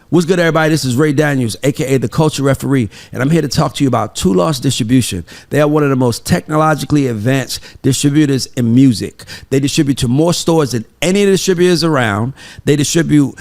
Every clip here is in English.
What's good, everybody? This is Ray Daniels, aka the Culture Referee, and I'm here to talk to you about Two Lost Distribution. They are one of the most technologically advanced distributors in music. They distribute to more stores than any of the distributors around. They distribute,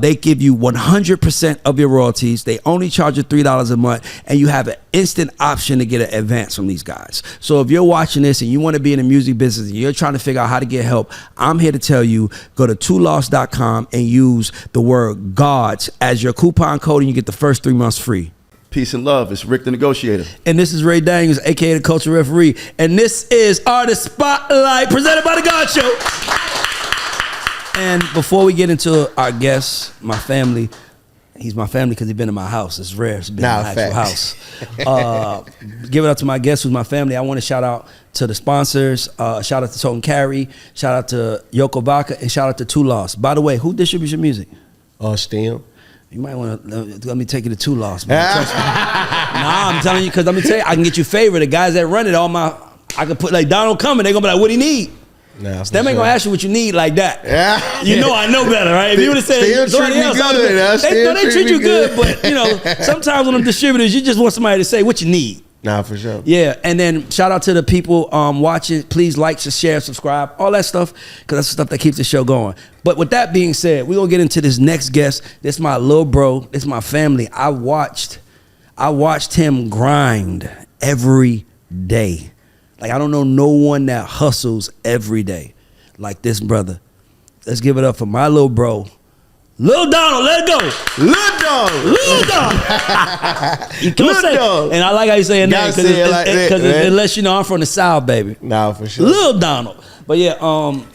they give you 100% of your royalties. They only charge you $3 a month, and you have an instant option to get an advance from these guys. So if you're watching this and you want to be in the music business and you're trying to figure out how to get help, I'm here to tell you, go to twolost.com and use the word GODS as your coupon code, and you get the first 3 months free. Peace and love. It's Rick the Negotiator. And this is Ray Daniels, aka the Culture Referee. And this is Artist Spotlight, presented by The God Show. And before we get into our guests, my family, he's my family because he's been in my house. It's rare. It's been in my actual house. Give it up to my guests who's my family. I want to shout out to the sponsors. Shout out to Toten Carry. Shout out to Yoko Vodka. And shout out to Two Lost. By the way, who distributes your music? STEM. You might want to let me take you to Two Lost, man. Nah, I'm telling you, because let me tell you, I can get you favor. The guys that run it, I can put like Donald coming. They're gonna be like, what do you need? Nah, Stem ain't gonna ask you what you need like that. Yeah. You know I know better, right? If you would have said somebody else, they treat you good, but you know, sometimes when them distributors, you just want somebody to say what you need. Nah, for sure. Yeah, and then shout out to the people watching. Please like, share, subscribe, all that stuff, because that's the stuff that keeps the show going. But with that being said, we're gonna get into this next guest. This is my little bro. This is my family. I watched him grind every day. Like, I don't know no one that hustles every day like this brother. Let's give it up for my little bro, Lil Donald. Let's go. Lil Donald. Lil Donald. You can't say, Donald. and I like how you say it now because it lets you know I'm from the South, baby. Nah, for sure. Lil Donald. But yeah,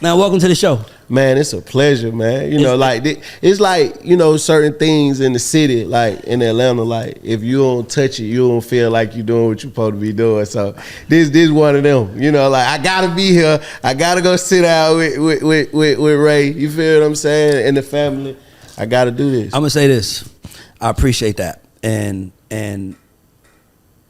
now welcome to the show. Man, it's a pleasure, man. You know, like it's like, you know, certain things in the city, like in Atlanta, like if you don't touch it, you don't feel like you're doing what you're supposed to be doing. So this one of them. You know, like I gotta be here. I gotta go sit out with Ray. You feel what I'm saying? And the family. I gotta do this. I'm gonna say this. I appreciate that, and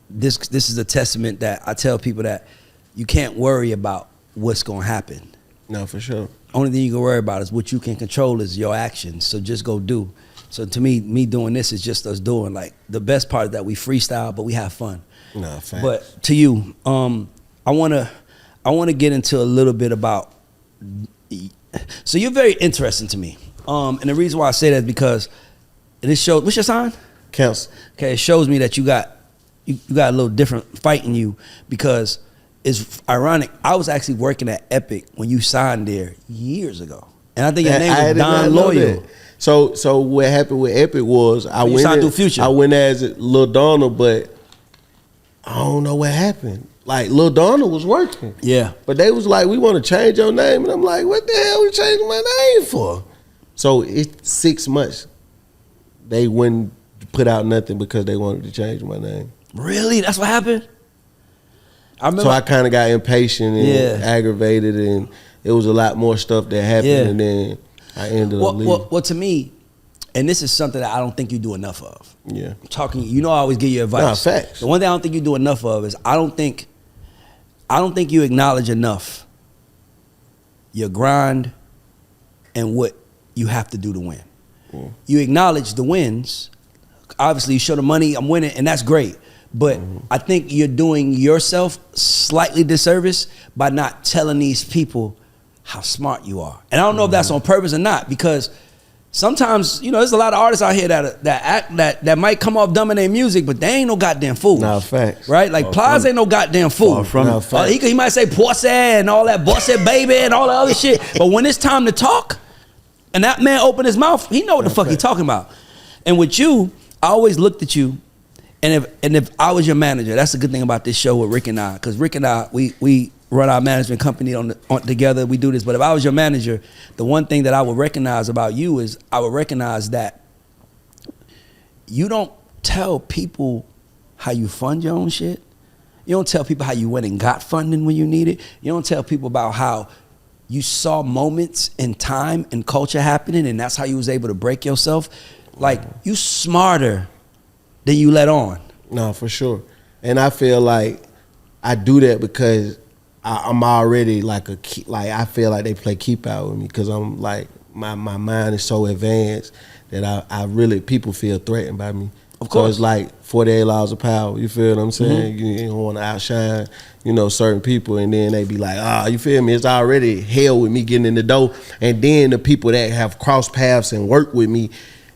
this is a testament that I tell people that you can't worry about what's gonna happen. No, for sure. Only thing you can worry about is what you can control is your actions. So just go do. So to me doing this is just us doing. Like, the best part is that we freestyle, but we have fun. No, facts. But to you, I wanna get into a little bit about. So you're very interesting to me. And the reason why I say that is because this shows. What's your sign? Cancer. Okay, it shows me that you got a little different fight in you, because it's ironic. I was actually working at Epic when you signed there years ago, and I think your name was Don Loyal. So what happened with Epic was I went as Lil Donald, but I don't know what happened. Like, Lil Donald was working. Yeah. But they was like, we want to change your name, and I'm like, what the hell we changing my name for? So it's 6 months. They wouldn't put out nothing because they wanted to change my name. Really? That's what happened? So I kind of got impatient and aggravated, and it was a lot more stuff that happened, and then I ended up leaving. Well, to me, and this is something that I don't think you do enough of. Yeah. Talking, you know, I always give you advice. Nah, facts. The one thing I don't think you do enough of is I don't think you acknowledge enough your grind and what you have to do to win. Yeah. You acknowledge the wins. Obviously, you show the money, I'm winning, and that's great. But I think you're doing yourself slightly disservice by not telling these people how smart you are. And I don't know if that's on purpose or not, because sometimes, you know, there's a lot of artists out here that might come off dumb in their music, but they ain't no goddamn fools. Nah, facts. Right? Like, Plies ain't no goddamn fool. He might say pussy and all that, bossy baby and all that other shit. But when it's time to talk, and that man open his mouth, he know what the fuck he talking about. And with you, I always looked at you, and if I was your manager, that's the good thing about this show with Rick and I, because Rick and I, we run our management company together, we do this, but if I was your manager, the one thing that I would recognize about you is I would recognize that you don't tell people how you fund your own shit. You don't tell people how you went and got funding when you need it. You don't tell people about how you saw moments in time and culture happening, and that's how you was able to break yourself. Like, you smarter than you let on. No, for sure. And I feel like I do that because I'm already like I feel like they play keep out with me because I'm like my mind is so advanced that I really people feel threatened by me. Of course. So it's like 48 laws of power. You feel what I'm saying? Mm-hmm. You don't want to outshine, certain people, and then they be like, you feel me? It's already hell with me getting in the door, and then the people that have crossed paths and work with me,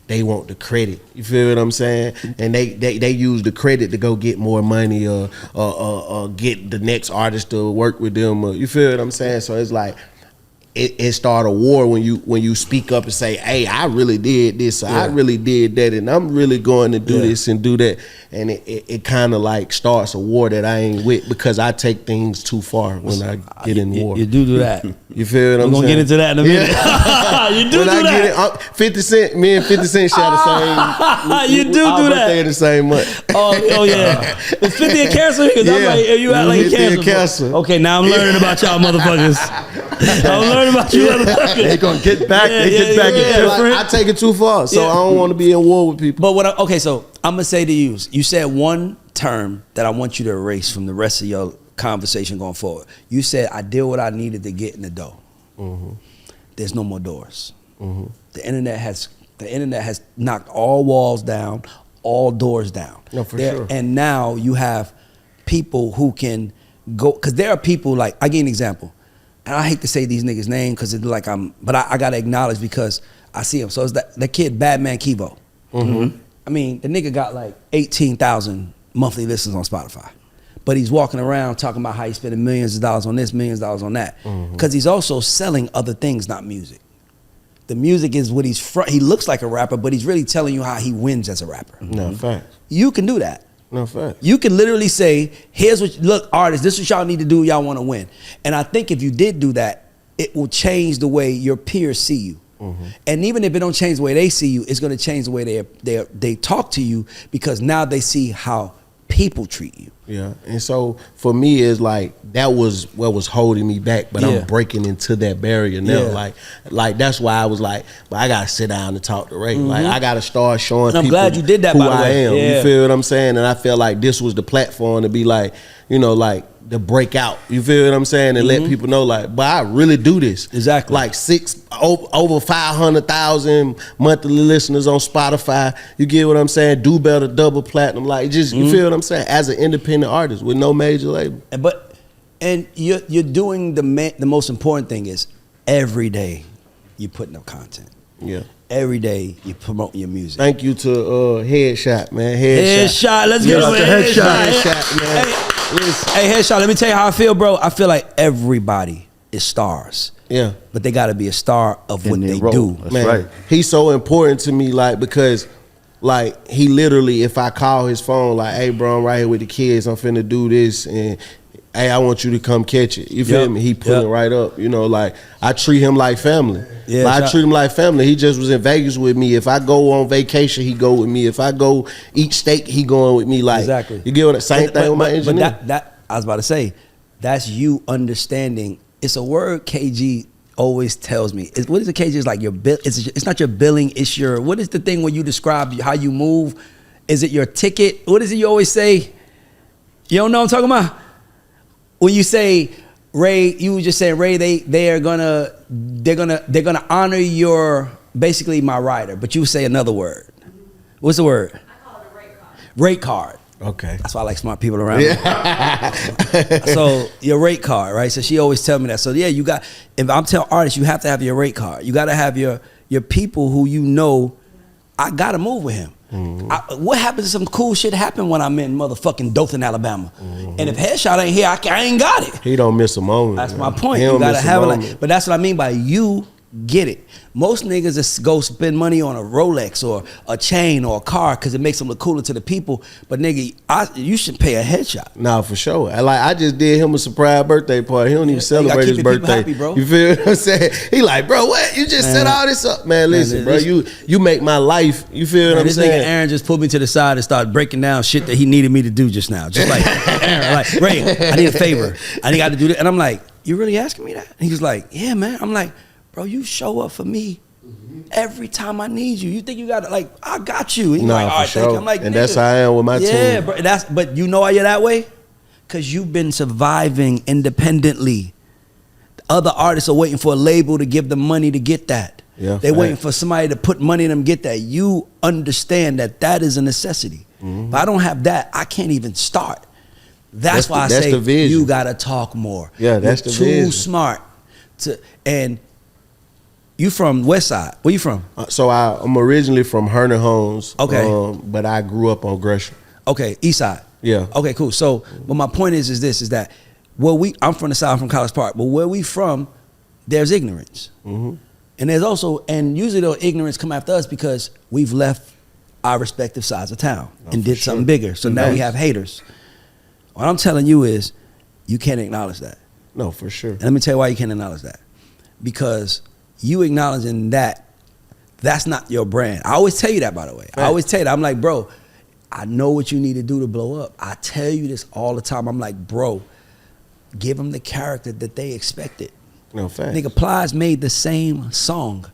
they want the credit. You feel what I'm saying? And they use the credit to go get more money or get the next artist to work with them. You feel what I'm saying? So it's like it start a war when you speak up and say, hey, I really did this, or I really did that, and I'm really going to do this and do that. And it kind of like starts a war that I ain't with because I take things too far when I get in war. You do that. You feel what I'm saying? We're going to get into that in a minute. You do that. 50 Cent, me and 50 Cent share the same. You do that. They the same month. Oh yeah. Is 50 a cancer? Because I'm like, you act like a cancer. Okay, now I'm learning about y'all motherfuckers. I'm learning about you motherfuckers. They gonna get back. They get back different. Like, I take it too far, so I don't want to be in war with people. But so I'm gonna say to you, you said one term that I want you to erase from the rest of your conversation going forward. You said I did what I needed to get in the door. Mm-hmm. There's no more doors. Mm-hmm. The internet has knocked all walls down, all doors down. No, for sure. And now you have people who can go, because there are people like, I give you an example. And I hate to say these niggas' name because it's like but I gotta acknowledge because I see him. So it's that kid, Badman Kevo. Mm-hmm. I mean, the nigga got like 18,000 monthly listeners on Spotify. But he's walking around talking about how he's spending millions of dollars on this, millions of dollars on that. Because he's also selling other things, not music. The music is what he looks like a rapper, but he's really telling you how he wins as a rapper. No, fact. You can do that. No, fact. You can literally say, look, artists, this is what y'all need to do, y'all want to win. And I think if you did do that, it will change the way your peers see you. Mm-hmm. And even if it don't change the way they see you, it's going to change the way they talk to you because now they see how people treat you. Yeah, and so for me, it's like that was what was holding me back, but I'm breaking into that barrier now. Yeah. Like that's why I was like, but I gotta sit down and talk to Ray. Mm-hmm. Like I gotta start showing people. I'm glad you did that. Who by the I way. am. Yeah. You feel what I'm saying? And I felt like this was the platform to be like, like to break out. You feel what I'm saying? And let people know, like, but I really do this. Exactly. Like over 500,000 monthly listeners on Spotify. You get what I'm saying? Do better, double platinum. Like, just you feel what I'm saying? As an independent artist with no major label. And you're doing the most important thing is every day you're putting up content. Yeah. Every day you promote your music. Thank you to Headshot, man. Headshot. Let's get over Headshot, man. Hey, Headshot, let me tell you how I feel, bro. I feel like everybody is stars. Yeah. But they got to be a star of what they do. That's man, right. He's so important to me, like, because, like, he literally, if I call his phone, like, hey, bro, I'm right here with the kids. I'm finna do this, and hey, I want you to come catch it. You feel me? He put it right up. Like, I treat him like family. Yeah, like, I treat him like family. He just was in Vegas with me. If I go on vacation, he go with me. If I go eat steak, he going with me. Like, exactly. You get what? Same thing with my engineer. But that I was about to say, that's you understanding. It's a word KG always tells me. What is it, KG? It's like your bill. It's not your billing. It's your. What is the thing when you describe how you move? Is it your ticket? What is it you always say? You don't know what I'm talking about? When you say Ray, you were just saying Ray. They're gonna honor your basically my rider, but you say another word. What's the word? I call it a rate card. Rate card. Okay. That's why I like smart people around me. So your rate card, right? So she always tell me that. So yeah, if I'm telling artists, you have to have your rate card. You got to have your people who I got to move with him. Mm-hmm. What happens if some cool shit happen when I'm in motherfucking Dothan, Alabama? Mm-hmm. And if Headshot ain't here, I ain't got it. He don't miss a moment. That's my point. You gotta have it. But that's what I mean by you get it. Most niggas just go spend money on a Rolex or a chain or a car because it makes them look cooler to the people. But nigga, you should pay a Headshot. Nah, for sure. I just did him a surprise birthday party. He don't even celebrate his birthday. Happy, bro. You feel what I'm saying? He like, bro, what? You just set all this up, man. Listen, bro, you make my life. You feel what I'm saying? This nigga Aaron just pulled me to the side and started breaking down shit that he needed me to do just now. Just like Aaron, like Ray, I need a favor. I got to do this, and I'm like, you really asking me that? And he was like, yeah, man. I'm like, bro, you show up for me every time I need you. You think you got to, like, I got you. And nah, like, all right, for sure. thank you. I'm like, and that's how I am with my team. Yeah, bro. But you know why you're that way? Because you've been surviving independently. Other artists are waiting for a label to give them money to get that. Yeah, they're waiting for somebody to put money in them to get that. You understand that is a necessity. If I don't have that, I can't even start. That's why I say you gotta talk more. Yeah, that's You're the vision. too smart and you from West Side. Where you from? So I'm originally from Herndon Homes. Okay. But I grew up on Gresham. Okay, East Side. Yeah. Okay, cool. So, but my point is that I'm from the South, from College Park, but where we from, there's ignorance. And there's also, and usually the ignorance come after us because we've left our respective sides of town and did something bigger. So now we have haters. What I'm telling you is, you can't acknowledge that. No, for sure. And let me tell you why you can't acknowledge that. Because you acknowledging that's not your brand. I always tell you that, by the way. Right. I always tell you that. I'm like, bro, I know what you need to do to blow up. I tell you this all the time. I'm like, bro, give them the character that they expected. No, fact. Nigga, Plies made the same song.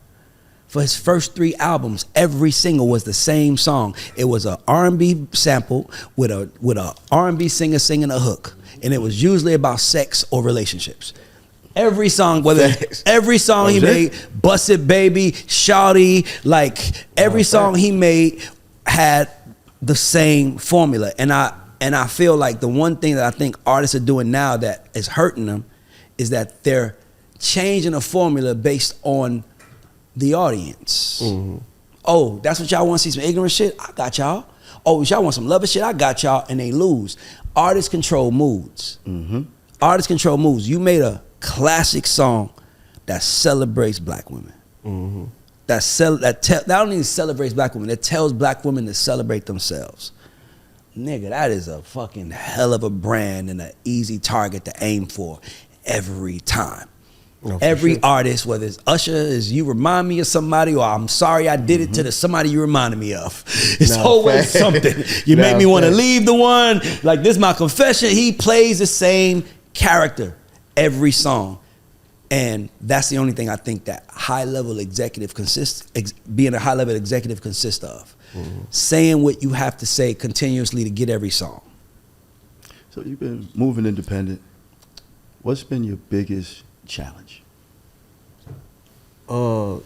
For his first 3 albums, every single was the same song. It was a R&B sample with a R&B singer singing a hook. And it was usually about sex or relationships. Every song, every song he made, Bust It Baby, Shawty, like every song he made had the same formula. And I feel like the one thing that I think artists are doing now that is hurting them is that they're changing the formula based on the audience. Oh, that's what y'all want to see, some ignorant shit? I got y'all. Oh, y'all want some loving shit? I got y'all. And they lose. Artists control moods. Artists control moods. You made a classic song that celebrates black women. That not only celebrates black women, that tells black women to celebrate themselves. Nigga, that is a fucking hell of a brand and an easy target to aim for every time. No, every artist, whether it's Usher, is you remind me of somebody, or I'm sorry I did it to the somebody you reminded me of. It's always something. You make me want to leave the one. Like, this is my confession. He plays the same character every song. And that's the only thing I think that high-level executive being a high-level executive consists of. Saying what you have to say continuously to get every song. So you've been moving independent. What's been your biggest challenge? Good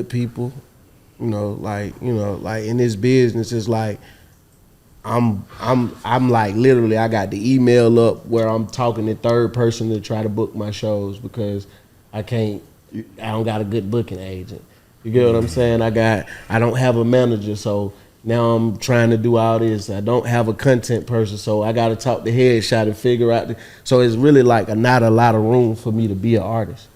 people. Like in this business, it's like I'm like literally I got the email up where I'm talking in third person to try to book my shows because I don't got a good booking agent. You get what I'm saying? I don't have a manager, so now I'm trying to do all this. I don't have a content person, so I got to talk to Headshot and figure out. So it's really like not a lot of room for me to be an artist.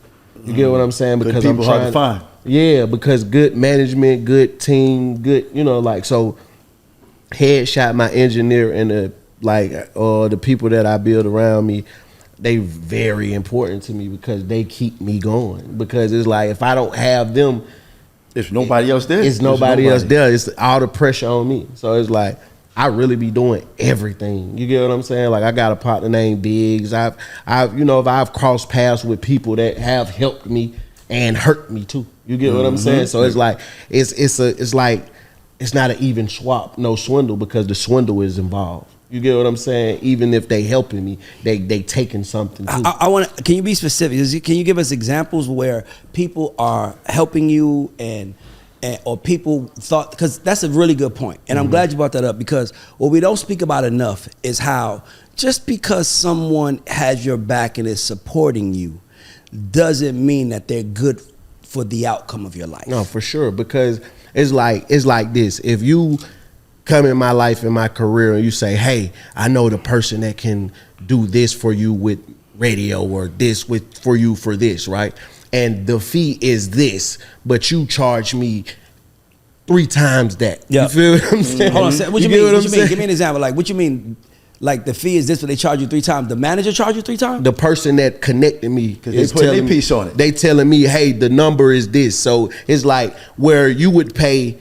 You get what I'm saying? Because good people hard to find. Yeah, because good management, good team, good, so Headshot, my engineer, and the people that I build around me, they very important to me because they keep me going. Because it's like if I don't have them, There's nobody else there. It's nobody else there. It's all the pressure on me. So it's like I really be doing everything. You get what I'm saying? Like I got a partner named Biggs. I've crossed paths with people that have helped me and hurt me too. You get what I'm saying? So it's like it's not an even swap, no swindle, because the swindle is involved. You get what I'm saying? Even if they helping me, they taking something too. I want to. Can you be specific? Can you give us examples where people are helping you and or people thought? Because that's a really good point, and I'm glad you brought that up, because what we don't speak about enough is how just because someone has your back and is supporting you doesn't mean that they're good for the outcome of your life. No, for sure, because it's like this. If you come in my life, in my career, and you say, hey, I know the person that can do this for you with radio or this for you for this, right? And the fee is this, but you charge me 3 times that. Yep. You feel what I'm saying? Hold on, what you mean? What you mean? Give me an example. Like, what you mean? Like the fee is this, but they charge you 3 times. The manager charge you 3 times? The person that connected me, because they put their piece on it. They telling me, hey, the number is this. So it's like where you would pay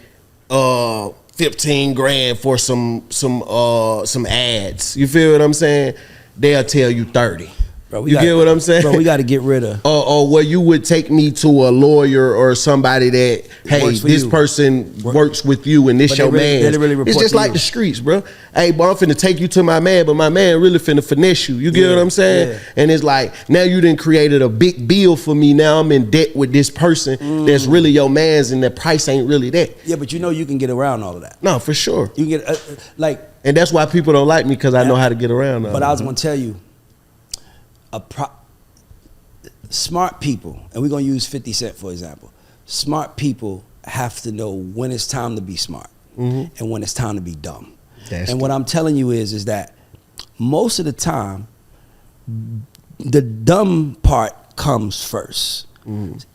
15 grand for some ads. You feel what I'm saying? They'll tell you 30. Bro, you get what I'm saying? Bro, we got to get rid of. Or where you would take me to a lawyer or somebody that, hey, this person works with you and this your man. It's just like the streets, bro. Hey, bro, I'm finna take you to my man, but my man really finna finesse you. You get what I'm saying? Yeah. And it's like, now you done created a big bill for me. Now I'm in debt with this person that's really your man's and the price ain't really that. Yeah, but you know you can get around all of that. No, for sure. You can get, and that's why people don't like me, because I know how to get around. But I was going to tell you, smart people, and we're going to use 50 Cent for example. Smart people have to know when it's time to be smart and when it's time to be dumb. And what I'm telling you is that most of the time, the dumb part comes first.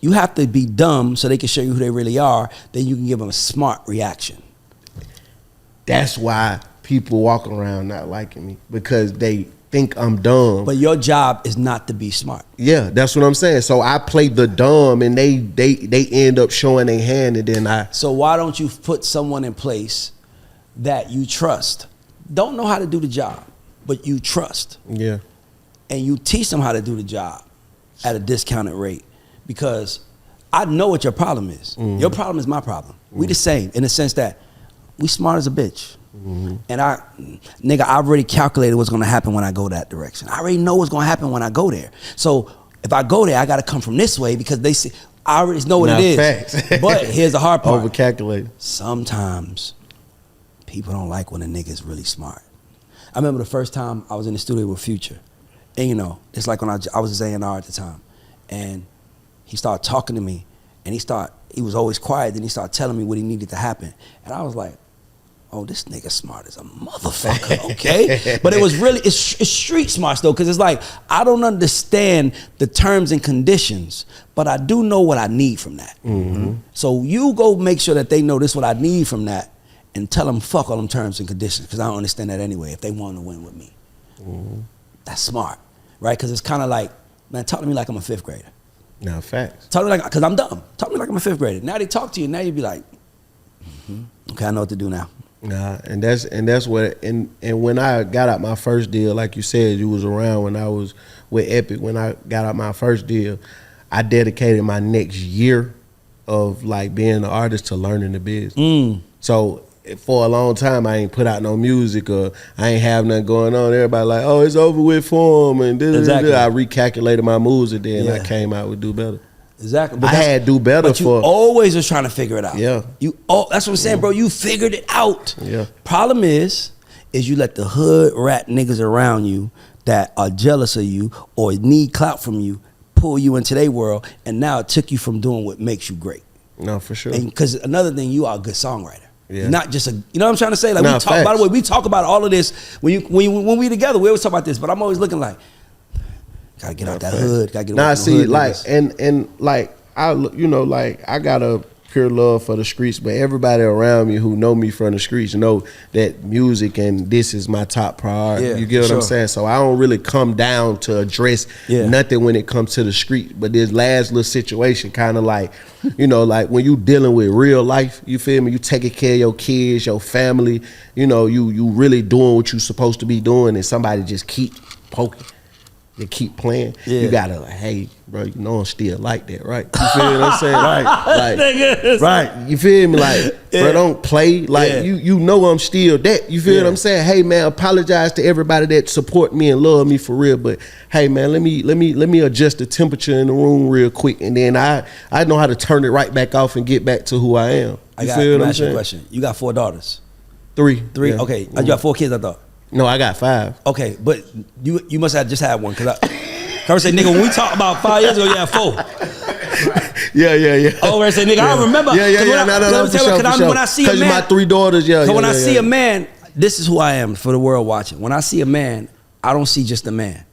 You have to be dumb so they can show you who they really are. Then you can give them a smart reaction. That's why people walk around not liking me, because they think I'm dumb. But your job is not to be smart. Yeah, that's what I'm saying. So I play the dumb, and they end up showing their hand, and then So why don't you put someone in place that you trust? Don't know how to do the job, but you trust. Yeah. And you teach them how to do the job at a discounted rate, because I know what your problem is. Your problem is my problem. We the same in the sense that we smart as a bitch. And I already calculated what's gonna happen when I go that direction. I already know what's gonna happen when I go there. So if I go there, I gotta come from this way, because they see I already know what it is. Facts. But here's the hard part. Overcalculated. Sometimes people don't like when a nigga's really smart. I remember the first time I was in the studio with Future, and you know, it's like when I was a A&R at the time, and he started talking to me, and he was always quiet, then he started telling me what he needed to happen, and I was like, oh, this nigga smart as a motherfucker, okay? But it was really, it's street smarts though, because it's like, I don't understand the terms and conditions, but I do know what I need from that. So you go make sure that they know this is what I need from that, and tell them fuck all them terms and conditions, because I don't understand that anyway, if they want to win with me. That's smart, right? Because it's kind of like, man, talk to me like I'm a fifth grader. No, facts. Talk to me like, because I'm dumb. Talk to me like I'm a fifth grader. Now they talk to you, now you be like, okay, I know what to do now. Nah, and that's what, and when I got out my first deal, like you said, you was around when I was with Epic. When I got out my first deal, I dedicated my next year of like being an artist to learning the business. So for a long time, I ain't put out no music, or I ain't have nothing going on. Everybody like, oh, it's over with for him, and exactly. I recalculated my moves, and then I came out with Do Better. Exactly. But I had Do Better but you always was trying to figure it out. Yeah. That's what I'm saying, bro. You figured it out. Yeah. Problem is you let the hood rat niggas around you that are jealous of you or need clout from you pull you into their world, and now it took you from doing what makes you great. No, for sure. Because another thing, you are a good songwriter. Yeah. You're not just a, you know what I'm trying to say? Like no, we talk, by the way, we talk about all of this when we together. We always talk about this, but I'm always looking like, gotta get out that hood. Gotta get away from the hood, like, niggas. and like I got a pure love for the streets, but everybody around me who know me from the streets know that music and this is my top priority. Yeah, you get what I'm saying? So I don't really come down to address nothing when it comes to the street. But this last little situation, kind of like, you know, like when you dealing with real life, you feel me? You taking care of your kids, your family. You know, you really doing what you supposed to be doing, and somebody just keep poking. They keep playing. Yeah. You gotta like, hey, bro, you know I'm still like that, right? You feel what I'm saying? Right. You feel me? Like, bro, don't play. Like you know I'm still that. You feel what I'm saying? Hey man, apologize to everybody that support me and love me for real. But hey man, let me adjust the temperature in the room real quick, and then I know how to turn it right back off and get back to who I am. You feel what I'm saying? A question. You got 4 daughters. 3. Yeah. Okay. You got 4 kids, I thought. No, I got 5. Okay, but you must have just had one, because I say, nigga, when we talked about 5 years ago, you had 4. Yeah. Oh, I say, nigga, I remember. No, when I see a man, my 3 daughters, So when I see a man, this is who I am for the world watching. When I see a man, I don't see just a man.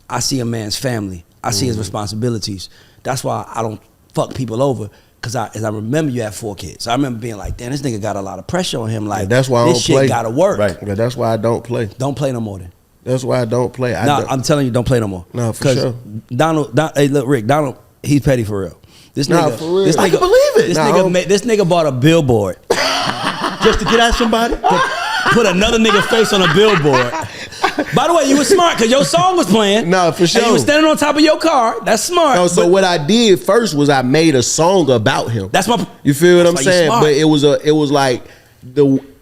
I see a man's family. I see his responsibilities. That's why I don't fuck people over. Cause as I remember, you had 4 kids. So I remember being like, damn, this nigga got a lot of pressure on him. Like, that's why I don't this play. shit gotta work. Right. Yeah, that's why I don't play. Don't play no more then. That's why I don't play. I'm telling you, don't play no more. No, for sure. Donald, hey, look, Rick, Donald, he's petty for real. This nigga, for real. I can believe it. This nigga bought a billboard just to get at somebody. Put another nigga face on a billboard. By the way, you were smart because your song was playing. No, for sure. And you were standing on top of your car. That's smart. No, so what I did first was I made a song about him. That's my. You feel what I'm why you saying? smart. But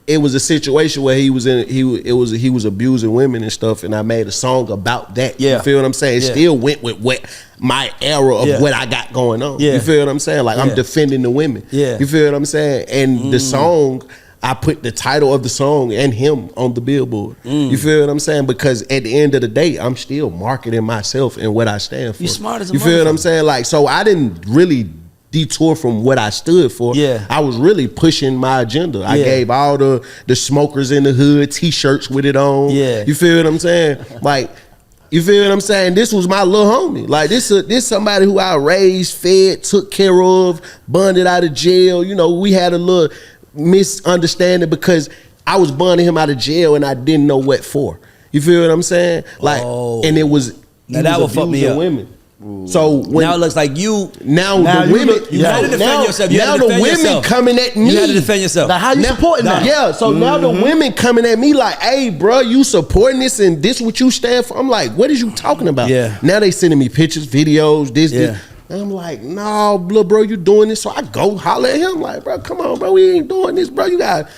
it was a situation where he was abusing women and stuff, and I made a song about that. Yeah. You feel what I'm saying? It Yeah. still went with what my era of what I got going on. Yeah. You feel what I'm saying? Like Yeah. I'm defending the women. Yeah. You feel what I'm saying? And the song, I put the title of the song and him on the billboard. You feel what I'm saying? Because at the end of the day, I'm still marketing myself and what I stand for. You smart as a You feel what I'm motherfucker. saying? Like, so I didn't really detour from what I stood for. Yeah. I was really pushing my agenda. I Yeah. gave all the smokers in the hood t-shirts with it on. Yeah. You feel what I'm saying? Like, you feel what I'm saying? This was my little homie. Like this somebody who I raised, fed, took care of, bonded out of jail. You know, we had a little misunderstanding because I was bonding him out of jail and I didn't know what for. You feel what I'm saying? Like, and it was Now that would fuck me abusing up. women. So when Now it looks like you. now Now the you women, look- You had to defend yourself. You now had to the defend women yourself. coming at me. You had to defend yourself. Now, how you supporting that? Yeah, so now the women coming at me like, hey, bro, you supporting this and this what you stand for? I'm like, what is you talking about? Yeah. Now they sending me pictures, videos, this. Yeah. And I'm like, no, bro, you doing this. So I go holler at him like, bro, come on, bro, we ain't doing this, bro. You gotta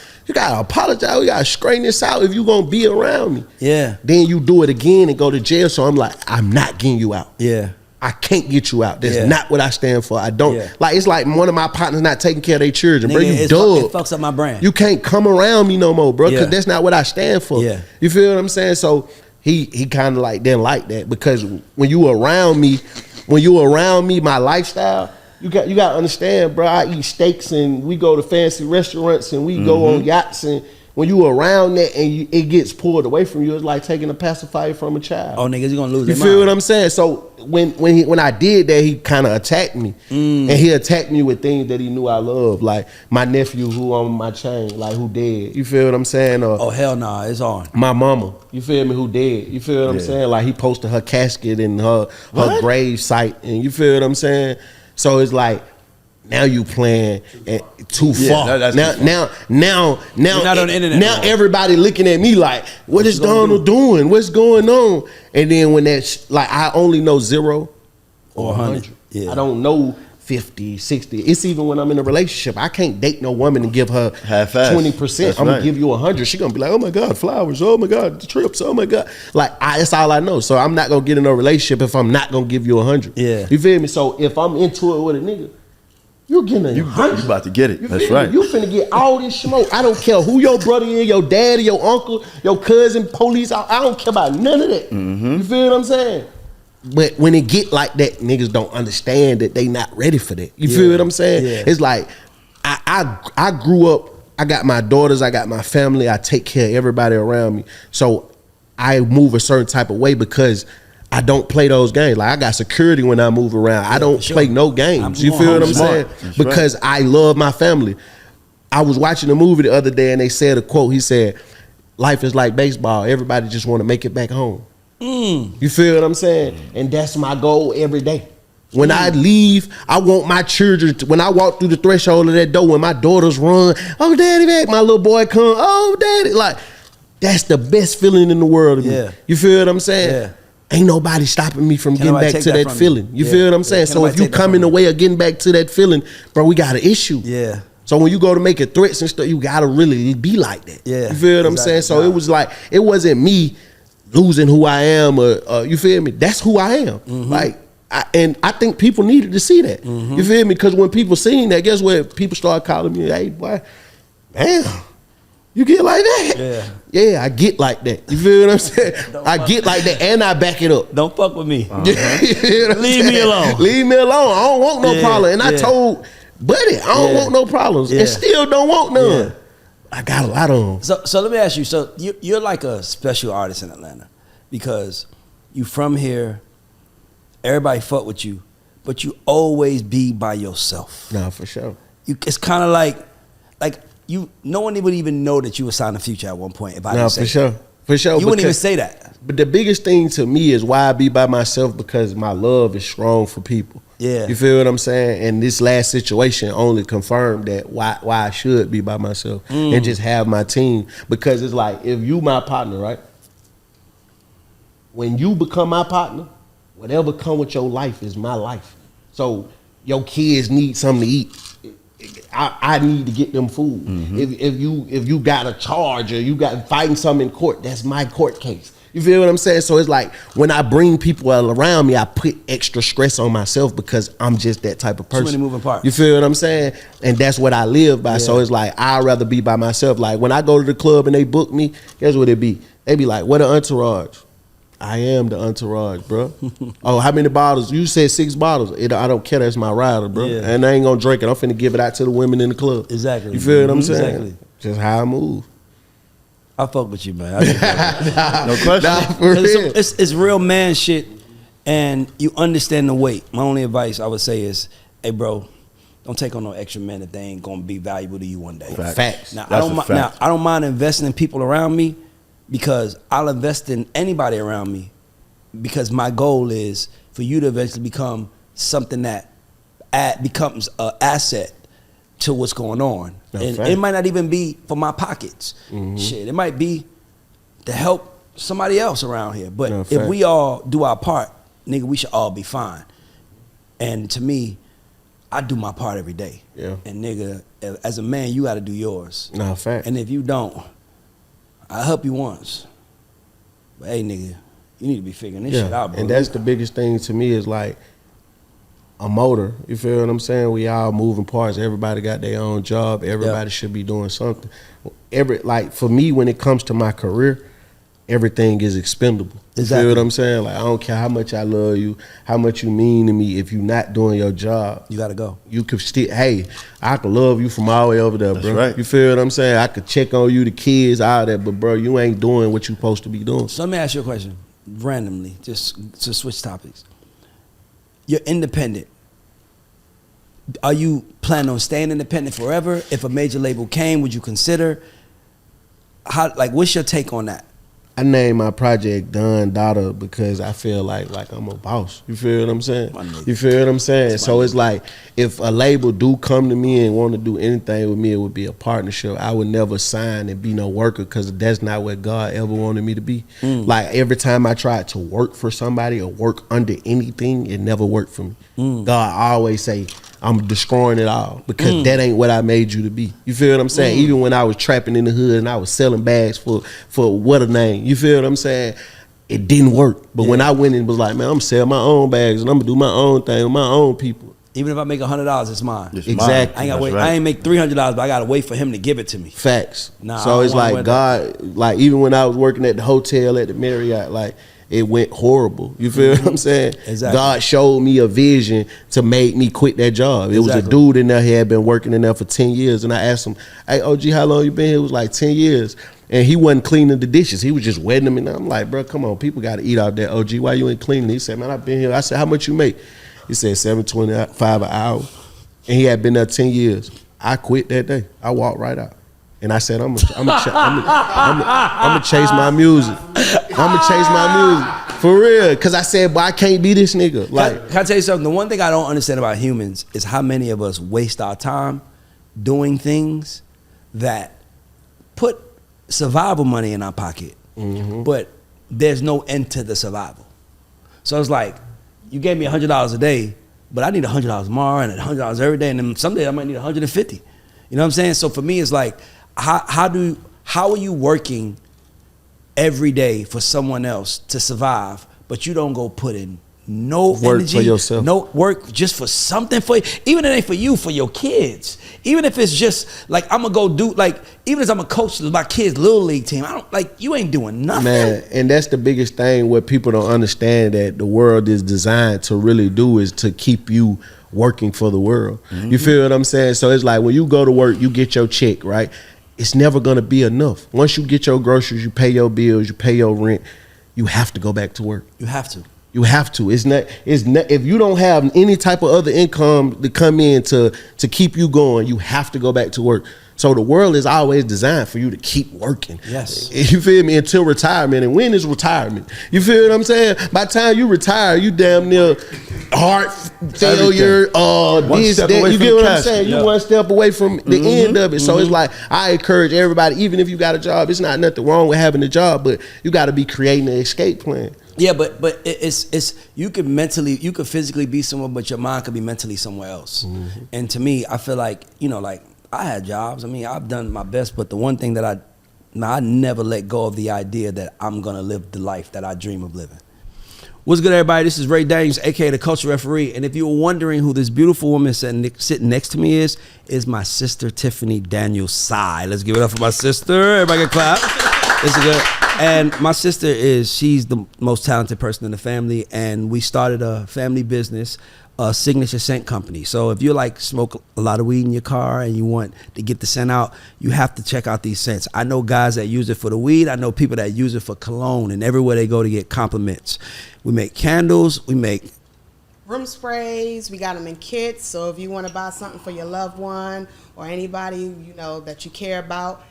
apologize. We gotta straighten this out if you gonna be around me. Yeah. Then you do it again and go to jail. So I'm like, I'm not getting you out. Yeah. I can't get you out. That's Yeah. not what I stand for. I don't Yeah. like. It's like one of my partners not taking care of their children, bro. Nigga, You it dub. fucks up my brand. You can't come around me no more, bro, because Yeah. that's not what I stand for. Yeah. You feel what I'm saying? So he kind of like didn't like that because when you around me, my lifestyle, you got to understand, bro. I eat steaks and we go to fancy restaurants and we go on yachts, and when you around that and it gets pulled away from you, it's like taking a pacifier from a child. Oh, niggas, you gonna lose You their feel mind. what I'm saying? So when I did that, he kind of attacked me, and he attacked me with things that he knew I loved, like my nephew who on my chain, like who dead. You feel what I'm saying? Or Oh hell nah, it's on. my mama, you feel me? Who dead? You feel what I'm saying? Like he posted her casket in her grave site, and you feel what I'm saying? So it's like, now you playing too far. that's Now, too far. now, You're not on the internet now no more. everybody looking at me like, what is you gonna Donald doing? What's going on? And then when like I only know 0 or 100. Yeah. I don't know 50, 60. It's even when I'm in a relationship, I can't date no woman and give her Half-ass. 20%. That's I'm gonna right. give you 100. She gonna be like, oh my God, flowers. Oh my God, the trips. Oh my God. Like that's all I know. So I'm not gonna get in a relationship if I'm not gonna give you 100. Yeah. You feel me? So if I'm into it with a nigga, you're getting a You 100. about to get it. You That's feel me? right. You finna get all this smoke. I don't care who your brother is, your daddy, your uncle, your cousin, police. I don't care about none of that. You feel what I'm saying? But when it get like that, niggas don't understand that they not ready for that. You feel what I'm saying? Yeah. It's like I grew up. I got my daughters. I got my family. I take care of everybody around me. So I move a certain type of way because I don't play those games. Like I got security when I move around. I don't sure. play no games. I'm You feel what I'm smart. saying? That's right. Because I love my family. I was watching a movie the other day and they said a quote. He said, life is like baseball. Everybody just want to make it back home. You feel what I'm saying? And that's my goal every day. When I leave, I want my children when I walk through the threshold of that door, when my daughters run, oh daddy back, my little boy come, oh daddy. Like, that's the best feeling in the world to me. Yeah. You feel what I'm saying? Yeah. Ain't nobody stopping me from Can't getting nobody back take to that that from you. feeling. You Yeah. feel what I'm Yeah, saying? can't So if nobody you take that come from in the you. way of getting back to that feeling, bro, we got an issue. Yeah. So when you go to making threats and stuff, you gotta really be like that. Yeah, You feel what I'm exactly. saying? So it was like, it wasn't me losing who I am or you feel me? That's who I am. Like, and I think people needed to see that. You feel me? Because when people seen that, guess what? People start calling me, hey boy, damn, you get like that? Yeah. Yeah, I get like that. You feel what I'm saying? I get like that and I back it up. Don't fuck with me. You know what I'm Leave me saying? alone. Leave me alone. I don't want no Yeah, problem. And I yeah. told Buddy, I don't Yeah. want no problems. Yeah. And still don't want none. Yeah. I got a lot of them. So let me ask you. So you're like a special artist in Atlanta because you from here. Everybody fuck with you, but you always be by yourself. No, for sure. It's kind of like you. No one would even know that you were signed to Future at one point. If I No, didn't say for sure. For sure. you wouldn't even because- say that. But the biggest thing to me is why I be by myself, because my love is strong for people. Yeah. You feel what I'm saying? And this last situation only confirmed that why I should be by myself and just have my team. Because it's like, if you my partner, right? when you become my partner, whatever come with your life is my life. So your kids need something to eat. I need to get them food. If you got a charge or you got fighting something in court, that's my court case. You feel what I'm saying? So it's like when I bring people around me, I put extra stress on myself because I'm just that type of person. Too many moving parts. You feel what I'm saying? And that's what I live by. Yeah. So it's like I'd rather be by myself. Like when I go to the club and they book me, guess what it be? They be like, what an entourage. I am the entourage, bro. Oh, how many bottles? You said 6 bottles. I don't care. That's my rider, bro. Yeah. And I ain't gonna drink it. I'm finna give it out to the women in the club. Exactly. You feel what I'm saying? Exactly. Just how I move. I fuck with you, man. No question. Nah, for real. It's real man shit, and you understand the weight. My only advice I would say is, hey, bro, don't take on no extra men if they ain't gonna be valuable to you one day. Facts. Now, I don't mind investing in people around me because I'll invest in anybody around me because my goal is for you to eventually become something that becomes an asset to what's going on. And it might not even be for my pockets. Shit, it might be to help somebody else around here. But if we all do our part, nigga, we should all be fine. And to me, I do my part every day. Yeah. And nigga, as a man, you got to do yours. No, fact. And if you don't, I help you once. But hey, nigga, you need to be figuring this shit out, bro. And that's the biggest thing to me is like a motor. You feel what I'm saying? We all moving parts. Everybody got their own job. Everybody should be doing something. Like for me, when it comes to my career, everything is expendable. You feel what I'm saying? Like I don't care how much I love you, how much you mean to me. If you're not doing your job, you gotta go. You could still, hey, I could love you from all the way over there, bro. Right. You feel what I'm saying? I could check on you, the kids, all that, but bro, you ain't doing what you supposed to be doing. So let me ask you a question, randomly, just to switch topics. You're independent. Are you planning on staying independent forever? If a major label came, would you consider? What's your take on that? I named my project Don Dada because I feel like I'm a boss. You feel what I'm saying? You feel what I'm saying? So it's like if a label do come to me and want to do anything with me, it would be a partnership. I would never sign and be no worker because that's not what God ever wanted me to be. Like every time I tried to work for somebody or work under anything, it never worked for me. God always say, I'm destroying it all because that ain't what I made you to be. You feel what I'm saying? Even when I was trapping in the hood and I was selling bags for what a name. You feel what I'm saying? It didn't work. But when I went and was like, man, I'm selling my own bags and I'm gonna do my own thing with my own people. Even if I make $100, it's mine. Exactly. I ain't gotta wait. Right. I ain't make $300, but I gotta wait for him to give it to me. Facts. Nah, so it's like God, like even when I was working at the hotel at the Marriott, like it went horrible. You feel what I'm saying? Exactly. God showed me a vision to make me quit that job. It was a dude in there, he had been working in there for 10 years. And I asked him, hey, OG, how long you been here? It was like 10 years. And he wasn't cleaning the dishes. He was just wetting them. And I'm like, bro, come on, people got to eat out there, OG. Why you ain't cleaning? He said, man, I've been here. I said, how much you make? He said, $7.25 an hour. And he had been there 10 years. I quit that day. I walked right out. And I said, I'm gonna chase my music. I'm gonna chase my music. For real. Because I said, but I can't be this nigga. Like, can I tell you something? The one thing I don't understand about humans is how many of us waste our time doing things that put survival money in our pocket, but there's no end to the survival. So it's like, you gave me $100 a day, but I need $100 tomorrow and $100 every day, and then someday I might need $150. You know what I'm saying? So for me, it's like, how are you working every day for someone else to survive, but you don't go put in no work energy, for yourself. no work just for something for you, even if it ain't for you, for your kids. Even if it's just like I'm gonna go do, like, even if I'm a coach of my kids' little league team, I don't, like, you ain't doing nothing. Man, and that's the biggest thing what people don't understand, that the world is designed to really do is to keep you working for the world. You feel what I'm saying? So it's like when you go to work, you get your check, right? It's never gonna be enough. Once you get your groceries, you pay your bills, you pay your rent, you have to go back to work. You have to. You have to. It's not. If you don't have any type of other income to come in to keep you going, you have to go back to work. So the world is always designed for you to keep working. Yes. You feel me? Until retirement. And when is retirement? You feel what I'm saying? By the time you retire, you damn near heart failure, this, that. You get what I'm saying? You one step away from the end of it. So it's like, I encourage everybody, even if you got a job, it's not nothing wrong with having a job, but you got to be creating an escape plan. Yeah, but it's you could physically be somewhere, but your mind could be mentally somewhere else. Mm-hmm. And to me, I feel like, you know, like I had jobs. I mean, I've done my best, but the one thing that I never let go of the idea that I'm gonna live the life that I dream of living. What's good, everybody? This is Ray Daniels, aka the Culture Referee. And if you were wondering who this beautiful woman sitting next to me is my sister Tiffany Daniels Sy. Let's give it up for my sister. Everybody can clap. This is good. And my sister she's the most talented person in the family, and we started a family business, a signature scent company. So if you like smoke a lot of weed in your car and you want to get the scent out, you have to check out these scents. I know guys that use it for the weed. I know people that use it for cologne, and everywhere they go to get compliments. We make candles. We make room sprays. We got them in kits. So if you want to buy something for your loved one or anybody, you know, that you care about,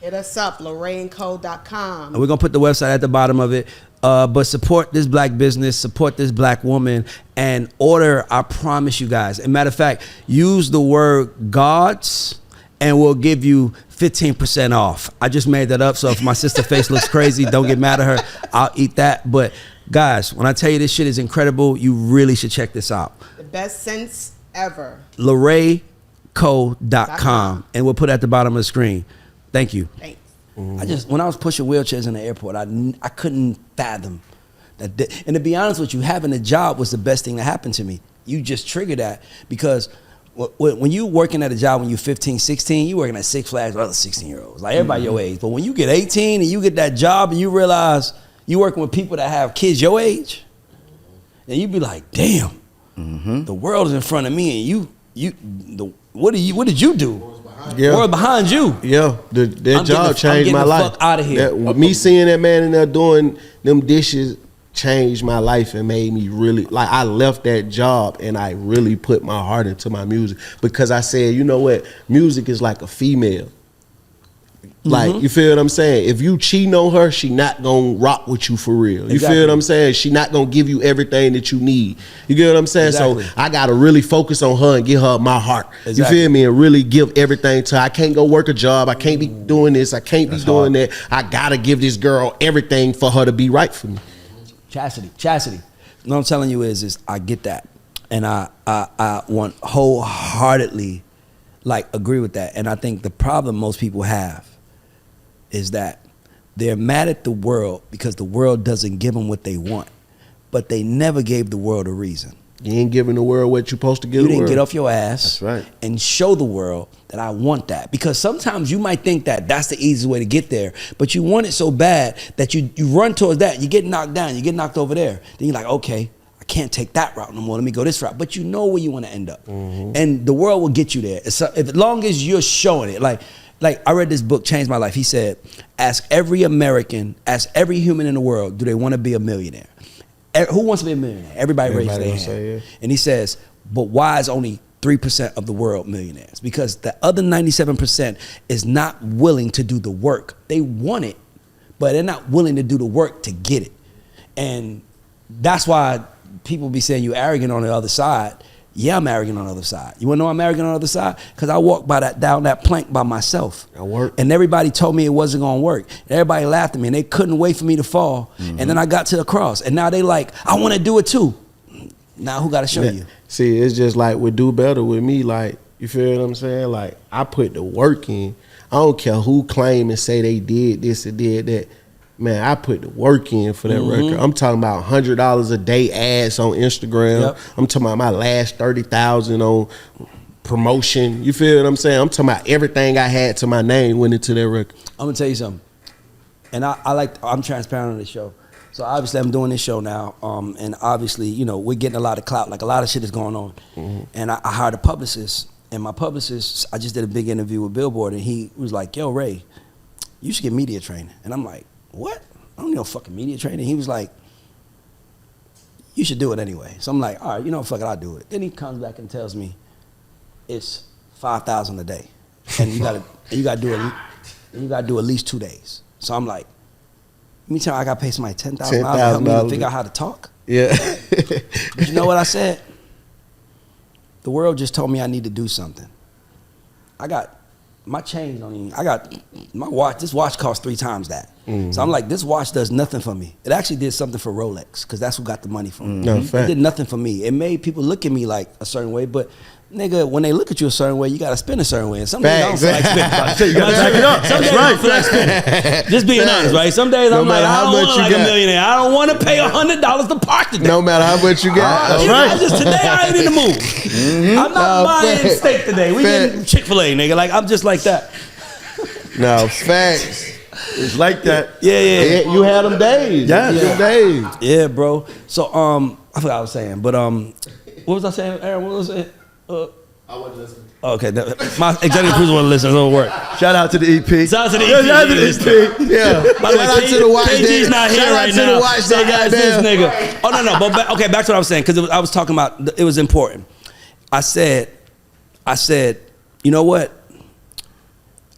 hit us up, LorraineCo.com. And we're going to put the website at the bottom of it. But support this black business, support this black woman, and order, I promise you guys. As a matter of fact, use the word gods, and we'll give you 15% off. I just made that up, so if my sister's face looks crazy, don't get mad at her. I'll eat that. But guys, when I tell you this shit is incredible, you really should check this out. The best scents ever. LorraineCo.com. And we'll put it at the bottom of the screen. Thank you. Thanks. When I was pushing wheelchairs in the airport, I couldn't fathom that. And to be honest with you, having a job was the best thing that happened to me. You just triggered that, because when you working at a job when you're 15, 16, you working at Six Flags with other 16-year-olds, like everybody your age. But when you get 18 and you get that job and you realize you working with people that have kids your age, and you be like, damn, the world is in front of me, and what did you do? Yeah. World behind you. Yeah, that job changed my life. Fuck out of here. Me seeing that man in there doing them dishes changed my life and made me really, like, I left that job and I really put my heart into my music, because I said, you know what, music is like a female. Like, you feel what I'm saying? If you cheating on her, she not gonna rock with you for real. You feel what I'm saying? She not gonna give you everything that you need. You get what I'm saying? Exactly. So I gotta really focus on her and give her my heart. Exactly. You feel me? And really give everything to her. I can't go work a job. I can't be doing this. I can't be doing that. I gotta give this girl everything for her to be right for me. Chastity. What I'm telling you is I get that. And I want wholeheartedly, like, agree with that. And I think the problem most people have is that they're mad at the world because the world doesn't give them what they want, but they never gave the world a reason. You ain't giving the world what you're supposed to give the world. You didn't get off your ass. That's right. And show the world that I want that. Because sometimes you might think that that's the easiest way to get there, but you want it so bad that you run towards that. You get knocked down. You get knocked over there. Then you're like, okay, I can't take that route no more. Let me go this route. But you know where you want to end up. And the world will get you there. As long as you're showing it. Like I read this book, changed my life. He said, ask every American, ask every human in the world, do they want to be a millionaire? Who wants to be a millionaire? Everybody raises their hand. Yeah. And he says, but why is only 3% of the world millionaires? Because the other 97% is not willing to do the work. They want it, but they're not willing to do the work to get it. And that's why people be saying you're arrogant on the other side. Yeah, I'm arrogant on the other side. You wanna know I'm arrogant on the other side? Because I walked down that plank by myself. I worked. And everybody told me it wasn't gonna work. And everybody laughed at me and they couldn't wait for me to fall. And then I got to the cross. And now they like, I wanna do it too. Now who gotta show you? See, it's just like with Do Better with me, like, you feel what I'm saying? Like, I put the work in. I don't care who claim and say they did this or did that. Man, I put the work in for that record. I'm talking about $100 a day ads on Instagram. Yep. I'm talking about my last 30,000 on promotion. You feel what I'm saying? I'm talking about everything I had to my name went into that record. I'm gonna tell you something. And I'm transparent on this show. So obviously I'm doing this show now. And obviously, you know, we're getting a lot of clout. Like a lot of shit is going on. And I hired a publicist. And my publicist, I just did a big interview with Billboard. And he was like, yo, Ray, you should get media training. And I'm like, what? I don't need no fucking media training. He was like, you should do it anyway. So I'm like, all right, you know, fuck it, I'll do it. Then he comes back and tells me it's $5,000 a day, and you gotta do at least 2 days. So I'm like, let me tell you, I gotta pay somebody $10,000 to help me to figure out how to talk. Yeah. But you know what I said? The world just told me I need to do something. I got my chain on. I got my watch. This watch costs 3 times that. So I'm like, this watch does nothing for me. It actually did something for Rolex because that's who got the money from it. It did nothing for me. It made people look at me like a certain way, but nigga, when they look at you a certain way, you gotta spin a certain way. And some days I don't feel like spinning. You gotta back it up. Some days I don't feel like spinning. Just being honest, right? Some days I'm like, I don't want to like a millionaire. I don't want to pay $100 to park today. No matter how much you got. Today I ain't in the mood. I'm not buying steak today. We getting Chick-fil-A, nigga. Like, I'm just like that. No, facts. It's like that. Yeah. You had them days. Them days. Yeah, bro. So, I forgot what I was saying, but what was I saying, Aaron? What was it? I wasn't listening. Okay, my executive producer want to listen. It don't work. Shout out to the EP. Shout out to the EP. Shout out to the EP. Yeah. By the way, Shout out to the watch day. KG's not here right now. Shout out to the watch day, goddamn. This nigga. Oh no. But okay, back to what I was saying because I was talking about. It was important. I said, you know what?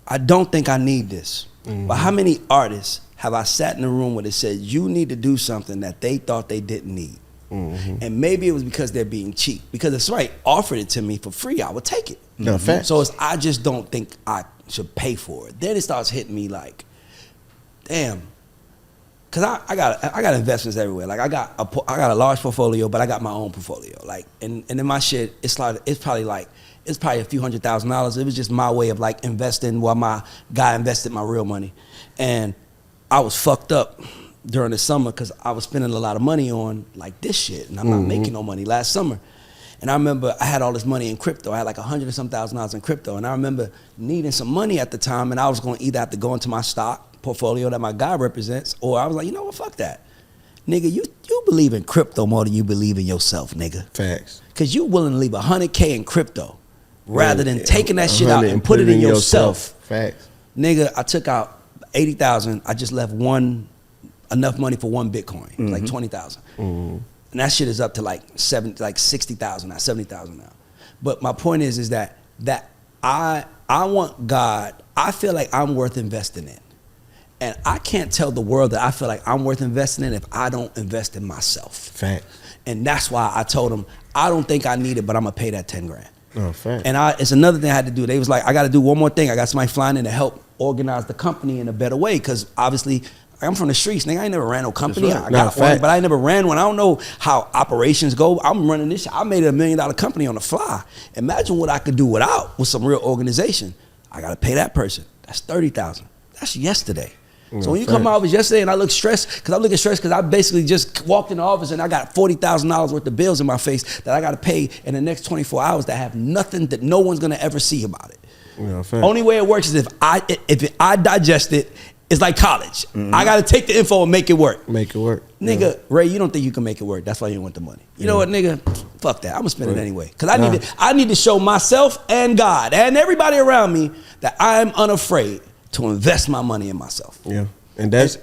I don't think I need this. But how many artists have I sat in a room where they said you need to do something that they thought they didn't need? And maybe it was because they're being cheap. Because it's right, offered it to me for free, I would take it. No, facts. So I just don't think I should pay for it. Then it starts hitting me like, damn. Cause I got investments everywhere. Like I got a large portfolio, but I got my own portfolio. Like and in my shit, it's probably a few $100,000. It was just my way of like investing while my guy invested my real money. And I was fucked up during the summer because I was spending a lot of money on like this shit, and I'm not making no money last summer. And I remember I had all this money in crypto. I had like $100,000 or some in crypto, and I remember needing some money at the time, and I was going to either have to go into my stock portfolio that my guy represents, or I was like, you know what, fuck that, nigga. You believe in crypto more than you believe in yourself, nigga. Facts. Because you willing to leave $100K in crypto rather than taking that shit out and put it in yourself. Facts. Nigga, I took out $80,000. I just left enough money for one Bitcoin, like 20,000. And that shit is up to like 60,000 now, 70,000 now. But my point is that I want God. I feel like I'm worth investing in, and I can't tell the world that I feel like I'm worth investing in if I don't invest in myself. Facts. And that's why I told him I don't think I need it, but I'm gonna pay that $10,000. Oh, facts. And it's another thing I had to do. They was like, I got to do one more thing. I got somebody flying in to help organize the company in a better way, because obviously I'm from the streets, nigga. I ain't never ran no company. Right. I got one, but I never ran one. I don't know how operations go. I'm running this shit. I made a $1 million company on the fly. Imagine what I could do with some real organization. I got to pay that person. That's $30,000. That's yesterday. So when you come out, it was yesterday, and I look stressed, because I basically just walked in the office and I got $40,000 worth of bills in my face that I got to pay in the next 24 hours that have nothing, that no one's going to ever see about it. Only way it works is if I digest it. It's like college. I got to take the info and make it work. Nigga, Ray, you don't think you can make it work. That's why you want the money. You know what, nigga? Fuck that. I'm going to spend it anyway. Because I need to show myself and God and everybody around me that I am unafraid to invest my money in myself. Yeah. And that's...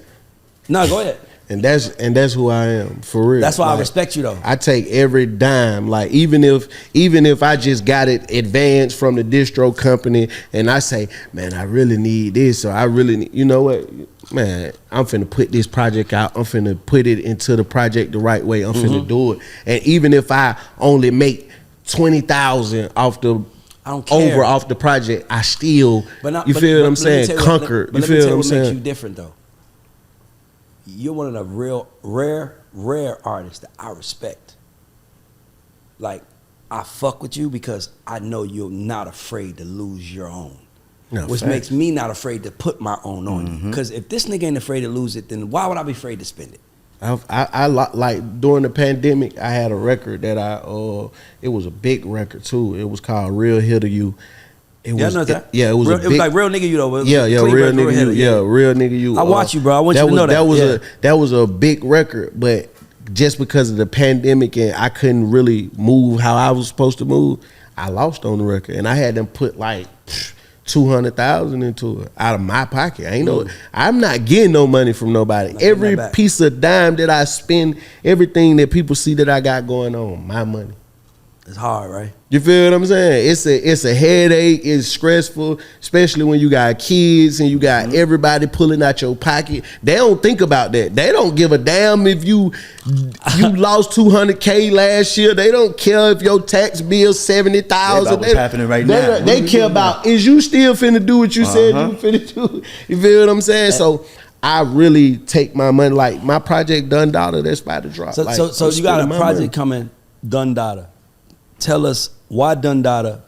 No, go ahead. And that's who I am, for real. That's why I respect you, though. I take every dime. Like even if I just got it advanced from the distro company, and I say, man, I really need this, or I really need, you know what, man, I'm finna put this project out. I'm finna put it into the project the right way. I'm finna do it. And even if I only make 20,000 off the off the project, I still, you feel what I'm saying, conquer. You feel what I'm saying? Makes you different, though. You're one of the real rare artists that I respect. Like, I fuck with you because I know you're not afraid to lose your own. Which makes me not afraid to put my own on you. Because if this nigga ain't afraid to lose it, then why would I be afraid to spend it? I like during the pandemic, I had a record that it was a big record too. It was called Real Hitter You. It was like Real Nigga You though. Real Nigga You. Yeah, Real Nigga You. I watch you, bro. I want you to know that. That was a big record, but just because of the pandemic and I couldn't really move how I was supposed to move, I lost on the record, and I had them put like 200,000 into it out of my pocket. I'm not getting no money from nobody. Every piece of dime that I spend, everything that people see that I got going on, my money. It's hard, right? You feel what I'm saying? It's a headache. It's stressful, especially when you got kids and you got everybody pulling out your pocket. They don't think about that. They don't give a damn if you lost $200K last year. They don't care if your tax bill $70,000. What's happening right now? They care about, is you still finna do what you said you finna do? You feel what I'm saying? So I really take my money. Like my project Dun Daughter, that's about to drop. So, like, so you got a my project money. coming, Dun Daughter. Tell us why Dun Daughter.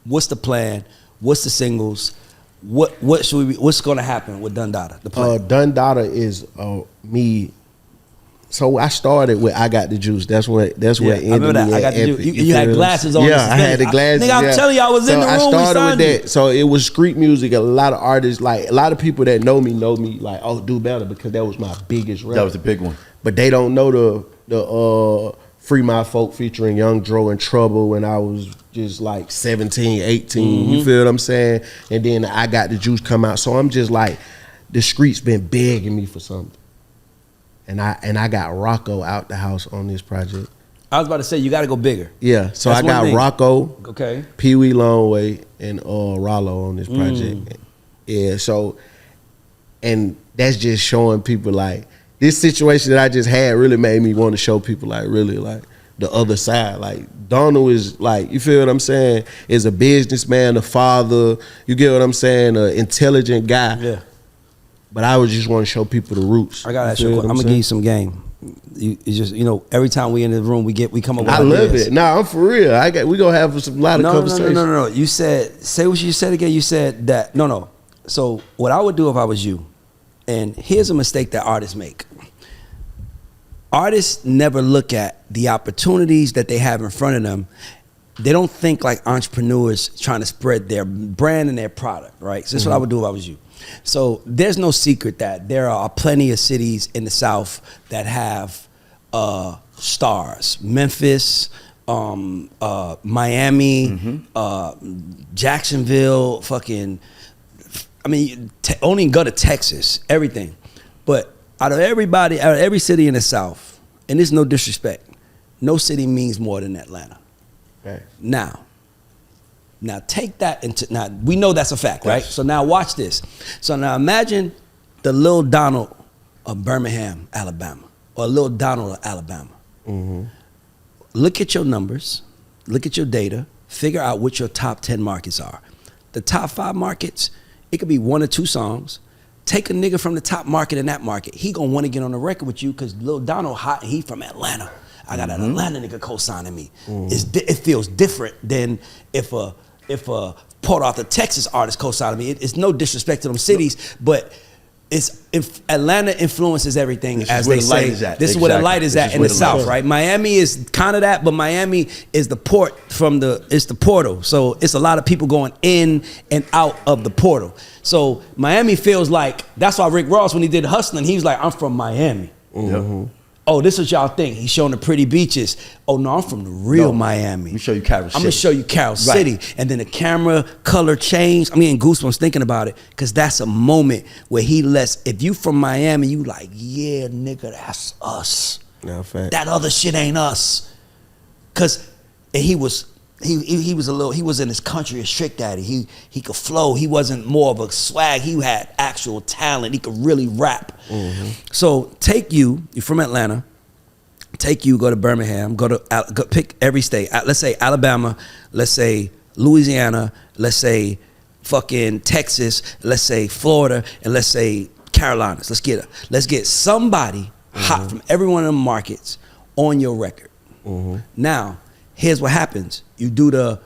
What's the plan? What's the singles? What should we? What's going to happen with Dun Daughter? The plan. Dun Daughter is me. So I started with I Got the Juice. That's what I remember that. I got the juice. You had glasses on. Yeah, I had the glasses. Nigga, I'm telling you, I was in the room. I started with that. that. So it was street music. A lot of artists, like a lot of people that know me, like, oh, Do Better, because that was my biggest rap. That was the big one. But they don't know the Free My Folk featuring Young Dro and Trouble when I was just like 17, 18. You feel what I'm saying? And then I Got the Juice come out. So I'm just like, the streets been begging me for something. And I got Rocco out the house on this project. I was about to say you got to go bigger. Yeah, so That's I got one thing. Rocco, Okay. Pee Wee Longway, and Rollo on this project. Yeah, so, and that's just showing people like, this situation that I just had really made me want to show people like really like the other side. Like Donald is like, you feel what I'm saying, is a businessman, a father, you get what I'm saying, an intelligent guy. Yeah. But I would just want to show people the roots. I got to ask you. feel I'm what gonna saying? give you some game. You just every time we in the room we come up with I ideas. love it. Nah, I'm for real. We gonna have a lot of conversations. No. You say what you said again. You said that no. So what I would do if I was you, and here's a mistake that artists make. Artists never look at the opportunities that they have in front of them. They don't think like entrepreneurs trying to spread their brand and their product, right? So that's what I would do if I was you. So there's no secret that there are plenty of cities in the South that have stars. Memphis, Miami, Jacksonville, fucking, I mean, only go to Texas, everything. But out of every city in the South, and there's no disrespect, no city means more than Atlanta. Okay. Now take that into, now we know that's a fact, right? So now watch this. So now imagine the Lil Donald of Birmingham, Alabama, or Lil Donald of Alabama. Look at your numbers, look at your data, figure out what your top 10 markets are. The top 5 markets, it could be 1 or 2 songs. Take a nigga from the top market in that market. He gonna wanna get on the record with you because Lil Donald hot, he from Atlanta. I got an Atlanta nigga co-signing me. It feels different than if a Port Arthur, Texas artist co-signing me. It's no disrespect to them cities, but if Atlanta influences everything, as they say. This is where the light is at in the South, right? Miami is kind of that, but Miami is the port it's the portal. So it's a lot of people going in and out of the portal. So Miami feels like, that's why Rick Ross, when he did Hustling, he was like, I'm from Miami. Oh, this is what y'all think. He's showing the pretty beaches. Oh, no, I'm from the real Miami. Let me show you Carol City. I'm going to show you Carol City. And then the camera color change. I'm getting goosebumps thinking about it because that's a moment where he lets, if you from Miami, you like, yeah, nigga, that's us. No, fact. That other shit ain't us. Because he was in his country, a Trick Daddy. He could flow. He wasn't more of a swag. He had actual talent. He could really rap. So you're from Atlanta. Go to Birmingham. Go pick every state. Let's say Alabama. Let's say Louisiana. Let's say fucking Texas. Let's say Florida, and let's say Carolinas. Let's get somebody hot from every one of them markets on your record. Now, here's what happens. You do the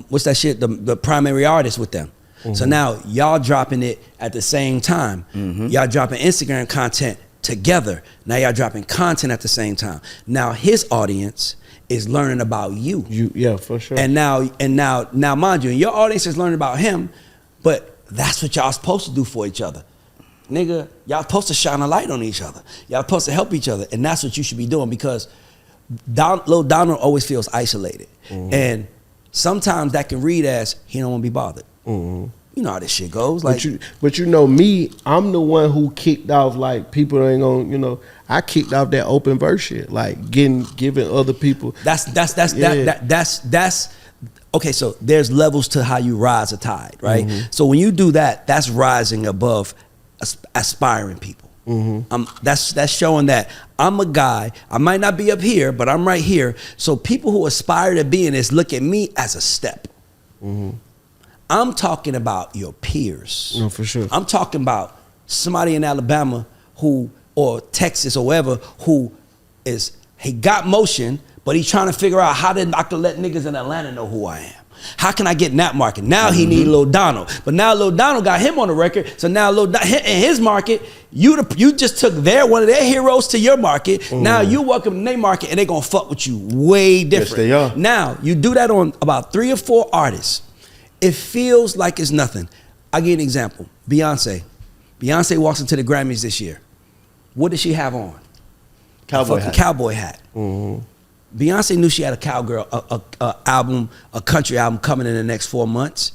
what's that shit? The primary artist with them. So now y'all dropping it at the same time. Y'all dropping Instagram content together. Now y'all dropping content at the same time. Now his audience is learning about you. Yeah, for sure. And now mind you, your audience is learning about him, but that's what y'all supposed to do for each other. Nigga, y'all supposed to shine a light on each other. Y'all supposed to help each other. And that's what you should be doing, because Lil Donald always feels isolated. And sometimes that can read as he don't want to be bothered. You know how this shit goes. Like, but you know me, I'm the one who kicked off, like, people ain't gonna, I kicked off that open verse shit, like giving other people. That's okay. So there's levels to how you rise a tide, right? So when you do that, that's rising above aspiring people. That's showing that I'm a guy. I might not be up here, but I'm right here. So people who aspire to be in this look at me as a step. I'm talking about your peers. No, for sure. I'm talking about somebody in Alabama or Texas or wherever he got motion, but he's trying to figure out how did I can let niggas in Atlanta know who I am. How can I get in that market? Now he need Lil Donald, but now Lil Donald got him on the record. So now in his market, you just took one of their heroes to your market. Now you welcome in their market, and they gonna fuck with you way different. Yes, they are. Now you do that on about 3 or 4 artists. It feels like it's nothing. I'll give you an example. Beyonce walks into the Grammys this year. What did she have on? Cowboy hat. Beyonce knew she had a cowgirl a country album coming in the next 4 months,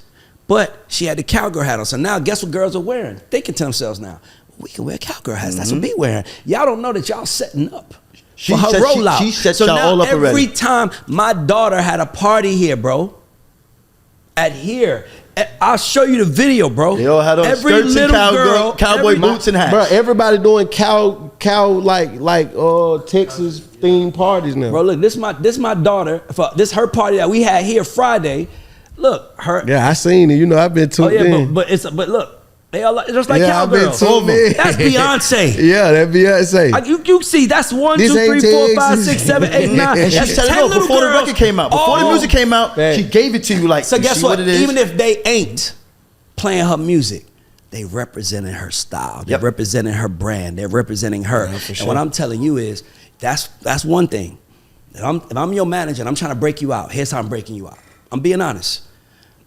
but she had the cowgirl hat on. So now guess what girls are wearing? Thinking to themselves now, we can wear cowgirl hats. That's what we wearing. Y'all don't know that y'all setting up for her rollout. She set so y'all now all up every already. time my daughter had a party here, bro, at here, I'll show you the video, bro. They all had on every skirts and little cowboy boots and hats. Bro, everybody doing cow like Texas themed parties now. Bro, look, this my daughter. This her party that we had here Friday. Look, her. Yeah, I seen it. You know, I've been tuned in. but look, they all just like Yeah, I've been cowgirls. tuned in. That's Beyonce. Yeah, that Beyonce. You see, that's 1, 2, This 3, ain't 4, 5, Texas. 6, 7, 8, 9. And she That's said 10 it little before the girls. record came out. Before the music came out, she gave it to you like, So you guess see what? it is? Even if they ain't playing her music, they representing her style. They're representing her brand. They're representing her. And what I'm telling you is, that's one thing. If I'm your manager and I'm trying to break you out, here's how I'm breaking you out. I'm being honest.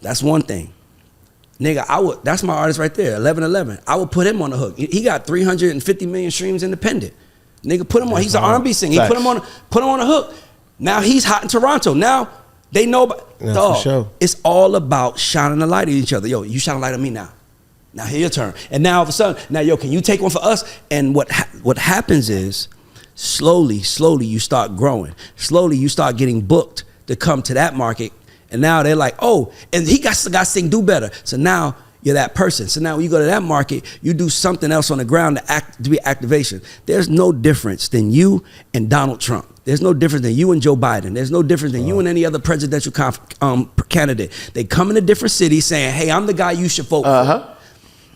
That's one thing. Nigga, that's my artist right there, 1111. I would put him on the hook. He got 350 million streams independent. Nigga, put him on. He's an R&B singer. He put him on the hook. Now he's hot in Toronto. Now they know about dog. For sure. It's all about shining a light at each other. Yo, you shine a light on me now. Now here's your turn. And now all of a sudden, now yo, can you take one for us? And what happens is, slowly you start growing. Slowly you start getting booked to come to that market. And now they're like, oh, and he got to sing Do Better. So now you're that person. So now when you go to that market, you do something else on the ground to be activation. There's no difference than you and Donald Trump. There's no difference than you and Joe Biden. There's no difference than you and any other presidential candidate. They come in a different city saying, hey, I'm the guy you should vote for.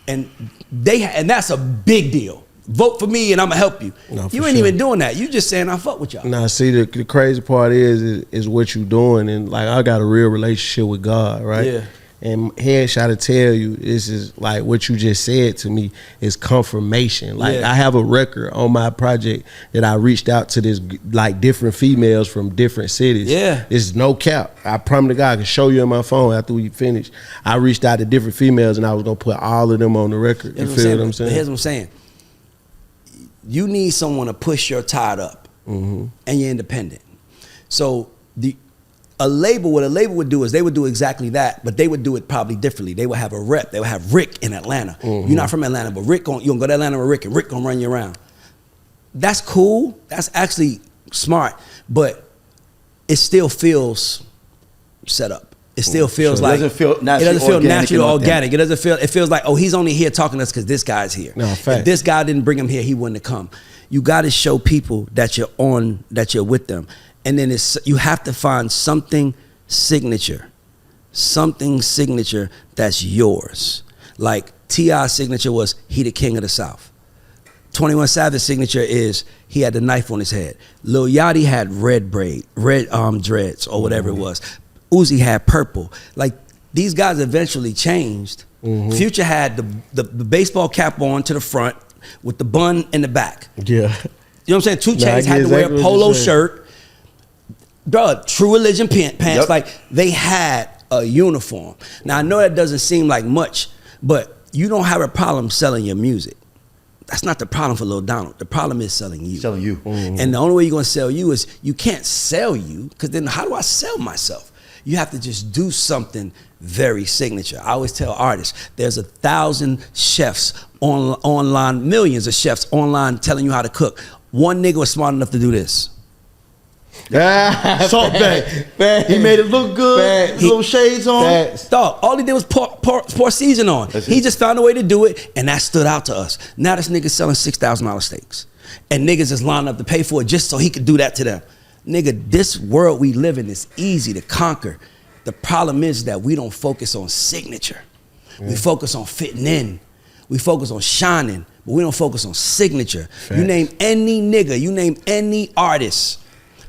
And that's a big deal. Vote for me and I'm gonna help you. No, you ain't even doing that. You just saying I fuck with y'all. Nah, see, the crazy part is what you doing, and like I got a real relationship with God, right? Yeah. And Headshot to tell you, this is like what you just said to me is confirmation. Like I have a record on my project that I reached out to this like different females from different cities. Yeah. This is no cap. I promise to God I can show you on my phone after we finish. I reached out to different females and I was gonna put all of them on the record. You feel what I'm saying? Here's what I'm saying. You need someone to push your tide up, and you're independent. So a label would do is they would do exactly that, but they would do it probably differently. They would have a rep. They would have Rick in Atlanta. You're not from Atlanta, but you gonna go to Atlanta with Rick, and Rick gonna run you around. That's cool. That's actually smart, but it still feels set up. It still feels like it doesn't feel naturally organic. It feels like, oh, he's only here talking to us because this guy's here. No, fact. If this guy didn't bring him here, he wouldn't have come. You got to show people that you're with them, and then you have to find something signature that's yours. Like T.I.'s signature was he the king of the South. 21 Savage's signature is he had the knife on his head. Lil Yachty had red dreads or whatever it was. Uzi had purple. Like these guys eventually changed. Future had the baseball cap on to the front with the bun in the back. Yeah. You know what I'm saying? 2 Chainz had to wear a polo shirt. Bro, True Religion pants. Like they had a uniform. Now I know that doesn't seem like much, but you don't have a problem selling your music. That's not the problem for Lil Donald. The problem is selling you. Selling you. And the only way you're gonna sell you is you can't sell you, because then how do I sell myself? You have to just do something very signature. I always tell artists, there's 1,000 chefs online, millions of chefs online telling you how to cook. One nigga was smart enough to do this. Salt Bae. He made it look good. Little shades on. Dog, all he did was pour season on. He just found a way to do it, and that stood out to us. Now this nigga's selling $6,000 steaks. And niggas is lining up to pay for it just so he could do that to them. Nigga, this world we live in is easy to conquer. The problem is that we don't focus on signature. We focus on fitting in. We focus on shining, but we don't focus on signature. Facts. You name any nigga, you name any artist,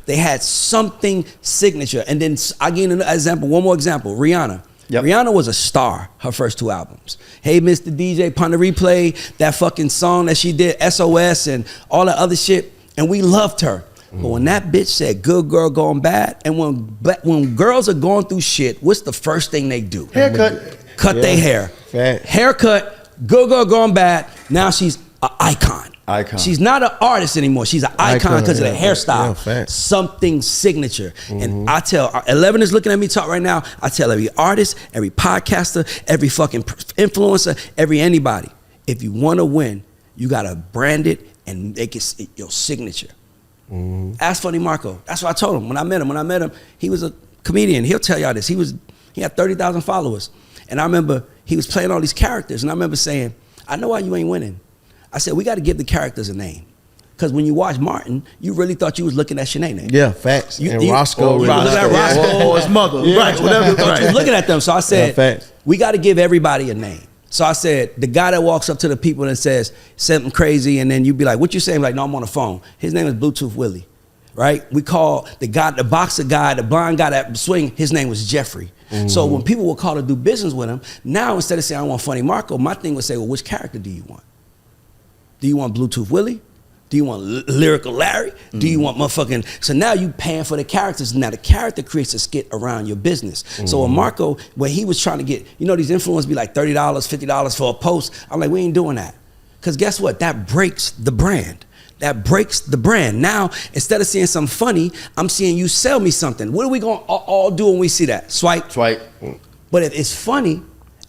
they had something signature. And then I give you an example, one more example, Rihanna. Yep. Rihanna was a star, her first 2 albums. Hey, Mr. DJ, Pon the Replay, that fucking song that she did, SOS, and all that other shit, and we loved her. But when that bitch said good girl going bad, and when girls are going through shit, what's the first thing they do? Haircut. Cut their hair. Fact. Haircut, good girl going bad, now she's an icon. Icon. She's not an artist anymore. She's an icon because of the hairstyle. Yeah, fact. Something signature. And I tell, 11 is looking at me talk right now, I tell every artist, every podcaster, every fucking influencer, every anybody, if you want to win, you got to brand it and make it your signature. Ask Funny Marco. That's what I told him when I met him. He was a comedian. He'll tell y'all this. He had 30,000 followers. And I remember he was playing all these characters. And I remember saying, I know why you ain't winning. I said, we got to give the characters a name. Because when you watch Martin, you really thought you was looking at Sinead. Yeah, facts. And Roscoe. You look at Roscoe Or his mother. Yeah. Right, whatever. You was looking at them. So I said, facts. we got to give everybody a name. So I said, the guy that walks up to the people and says something crazy, and then you be like, what you saying? Like, no, I'm on the phone. His name is Bluetooth Willie, right? We call the guy, the boxer guy, the blind guy that swing, his name was Jeffrey. So when people would call to do business with him, now instead of saying, I want Funny Marco, my thing would say, well, which character do you want? Do you want Bluetooth Willie? Do you want Lyrical Larry? Do you want motherfucking... So now you paying for the characters. Now the character creates a skit around your business. So when Marco, when he was trying to get... You know, these influencers be like $30, $50 for a post. I'm like, we ain't doing that. Because guess what? That breaks the brand. That breaks the brand. Now, instead of seeing something funny, I'm seeing you sell me something. What are we going to all do when we see that? Swipe? Swipe. But if it's funny...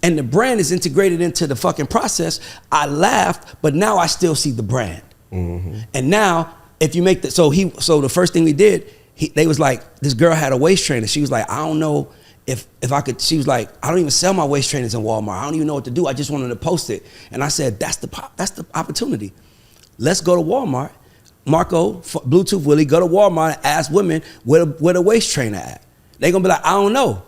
and the brand is integrated into the fucking process, I laughed, but now I still see the brand. And now, if you make the, so the first thing we did, they was like, this girl had a waist trainer. She was like, I don't know if I could, she was like, I don't even sell my waist trainers in Walmart. I don't even know what to do. I just wanted to post it. And I said, that's the opportunity. Let's go to Walmart. Marco, Bluetooth Willie, go to Walmart and ask women where the waist trainer at. They gonna be like, I don't know.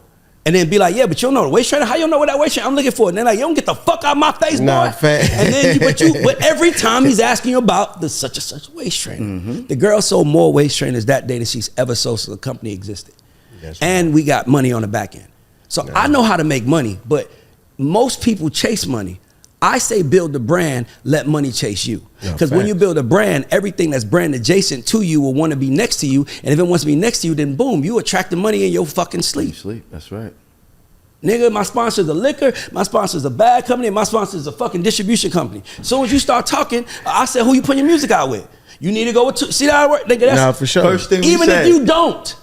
And then be like, yeah, but you don't know the waist trainer? How you don't know what that waist trainer? I'm looking for it. And they're like, you don't get the fuck out of my face, boy. Nah, fact. And then but every time he's asking you about the such and such waist trainer. The girl sold more waist trainers that day than she's ever sold since the company existed. That's and we got money on the back end. So I know how to make money, but most people chase money. I say build the brand, let money chase you. Because when you build a brand, everything that's brand adjacent to you will want to be next to you. And if it wants to be next to you, then boom, you attract the money in your fucking sleep. That's right. Nigga, my sponsor's a liquor, my sponsor's a bag company, and my sponsor's a fucking distribution company. So as you start talking, I said, who you putting your music out with? You need to go with see that I work? Nigga, that's nah, for sure. First thing even we said. if you don't,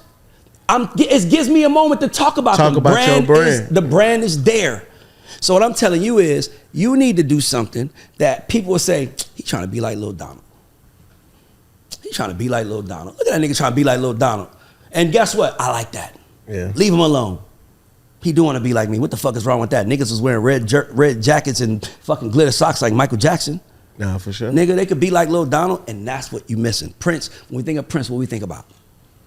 it gives me a moment to talk about Talk the about brand. your brand. The brand is there. So what I'm telling you is, you need to do something that people will say, he trying to be like Lil Donald. He trying to be like Lil Donald. Look at that nigga trying to be like Lil Donald. And guess what? I like that. Yeah. Leave him alone. He do want to be like me. What the fuck is wrong with that? Niggas was wearing red jackets and fucking glitter socks like Michael Jackson. Nah, for sure. Nigga, they could be like Lil Donald, and that's what you missing. Prince, when we think of Prince, what we think about?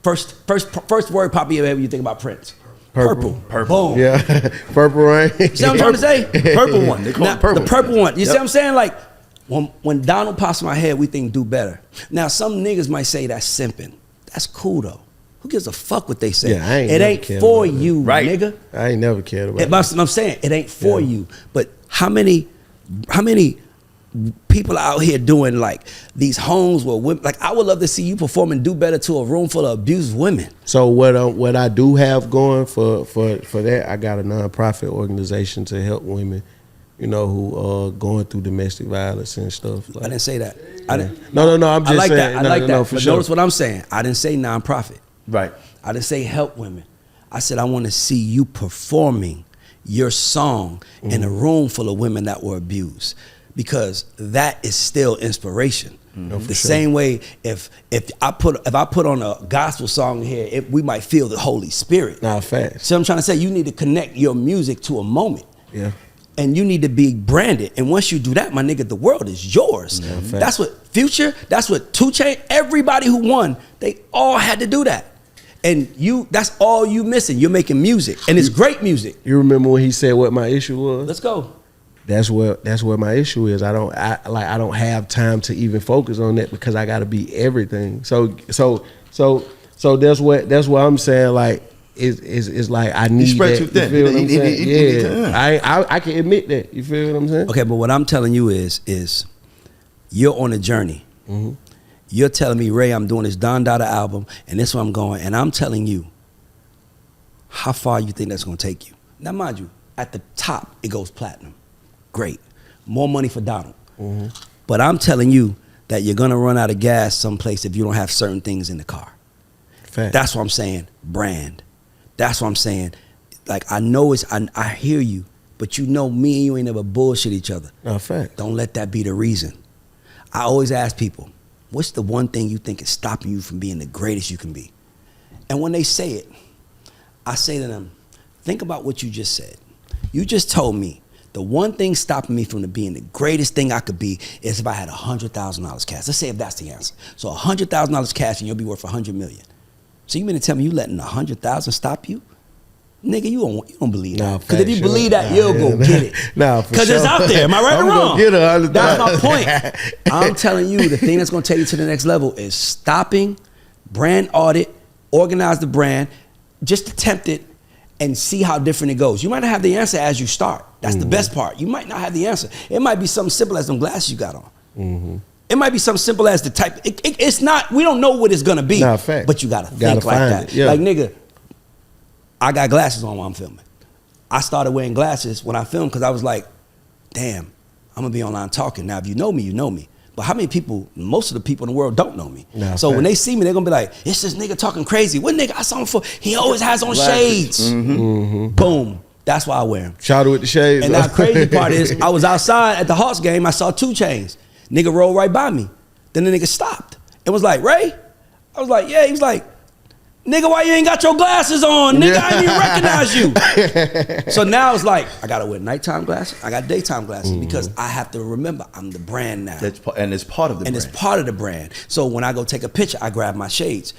First word pop in your head when you think about Prince. Purple. Boom. Yeah. Purple Rain. You see what I'm trying to say? Purple one. They call it purple. The purple one. You see what I'm saying? Like, when Donald pops in my head, we think do better. Now, some niggas might say that's simping. That's cool, though. Who gives a fuck what they say? Yeah, I ain't it never ain't cared for about that. you, Right. nigga. I ain't never cared about But I'm saying, it ain't for you. But how many people out here doing like these homes where women, like I would love to see you perform and do better to a room full of abused women. So what I do have going for that, I got a nonprofit organization to help women, you know, who are going through domestic violence and stuff. I didn't say that. I didn't. No. I'm just I like saying. that. I like that. No, for But sure. notice what I'm saying. I didn't say nonprofit. Right. I didn't say help women. I said I want to see you performing your song in a room full of women that were abused, because that is still inspiration. The same way if I put on a gospel song here, we might feel the Holy Spirit. Nah, facts. So I'm trying to say, you need to connect your music to a moment. Yeah. And you need to be branded. And once you do that, my nigga, the world is yours. Yeah, facts. That's what Future, that's what 2 Chainz, everybody who won, they all had to do that. And that's all you missing. You're making music. And it's great music. You remember when he said what my issue was? Let's go. That's where my issue is. I don't have time to even focus on that because I got to be everything. So that's what I'm saying. Like it's like I need spread that. too thin. You feel what I'm saying? Yeah. I can admit that. You feel what I'm saying? Okay, but what I'm telling you is you're on a journey. Mm-hmm. You're telling me, Ray, I'm doing this Don Dada album, and this is where I'm going, and I'm telling you how far you think that's going to take you. Now, mind you, at the top, it goes platinum. Great. More money for Donald. Mm-hmm. But I'm telling you that you're going to run out of gas someplace if you don't have certain things in the car. Fact. That's what I'm saying, brand. That's what I'm saying. Like, I know I hear you, but you know me and you ain't never bullshit each other. No, fact. Don't let that be the reason. I always ask people, what's the one thing you think is stopping you from being the greatest you can be? And when they say it, I say to them, think about what you just said. You just told me the one thing stopping me from being the greatest thing I could be is if I had $100,000 cash. Let's say if that's the answer. So $100,000 cash and you'll be worth $100 million. So you mean to tell me you letting $100,000 stop you? Nigga, you don't believe that. Because if you believe that, you'll go get it. Because it's out there. Am I right or wrong? That's my point. I'm telling you, the thing that's going to take you to the next level is stopping, brand audit, organize the brand, just attempt it, and see how different it goes. You might not have the answer as you start. That's the best part. You might not have the answer. It might be something simple as them glasses you got on. Mm-hmm. It might be something simple as the type. It's not, we don't know what it's going to be. Fact. But you got to think like that. Yeah. Like, nigga, I got glasses on while I'm filming. I started wearing glasses when I filmed because I was like, damn, I'm going to be online talking. Now, if you know me, you know me. But how many people, most of the people in the world don't know me. So when they see me, they're going to be like, it's this nigga talking crazy. What nigga I saw him for? He always has on shades. Mm-hmm. Mm-hmm. Boom. That's why I wear them. Shout out with the shades. And now the crazy part is, I was outside at the Hawks game. I saw 2 Chainz. Nigga rolled right by me. Then the nigga stopped and was like, Ray? I was like, yeah. He was like, nigga, why you ain't got your glasses on? Nigga, I didn't even recognize you. So now it's like, I gotta wear nighttime glasses, I got daytime glasses because I have to remember I'm the brand now. And it's part of the brand. And it's part of the brand. So when I go take a picture, I grab my shades.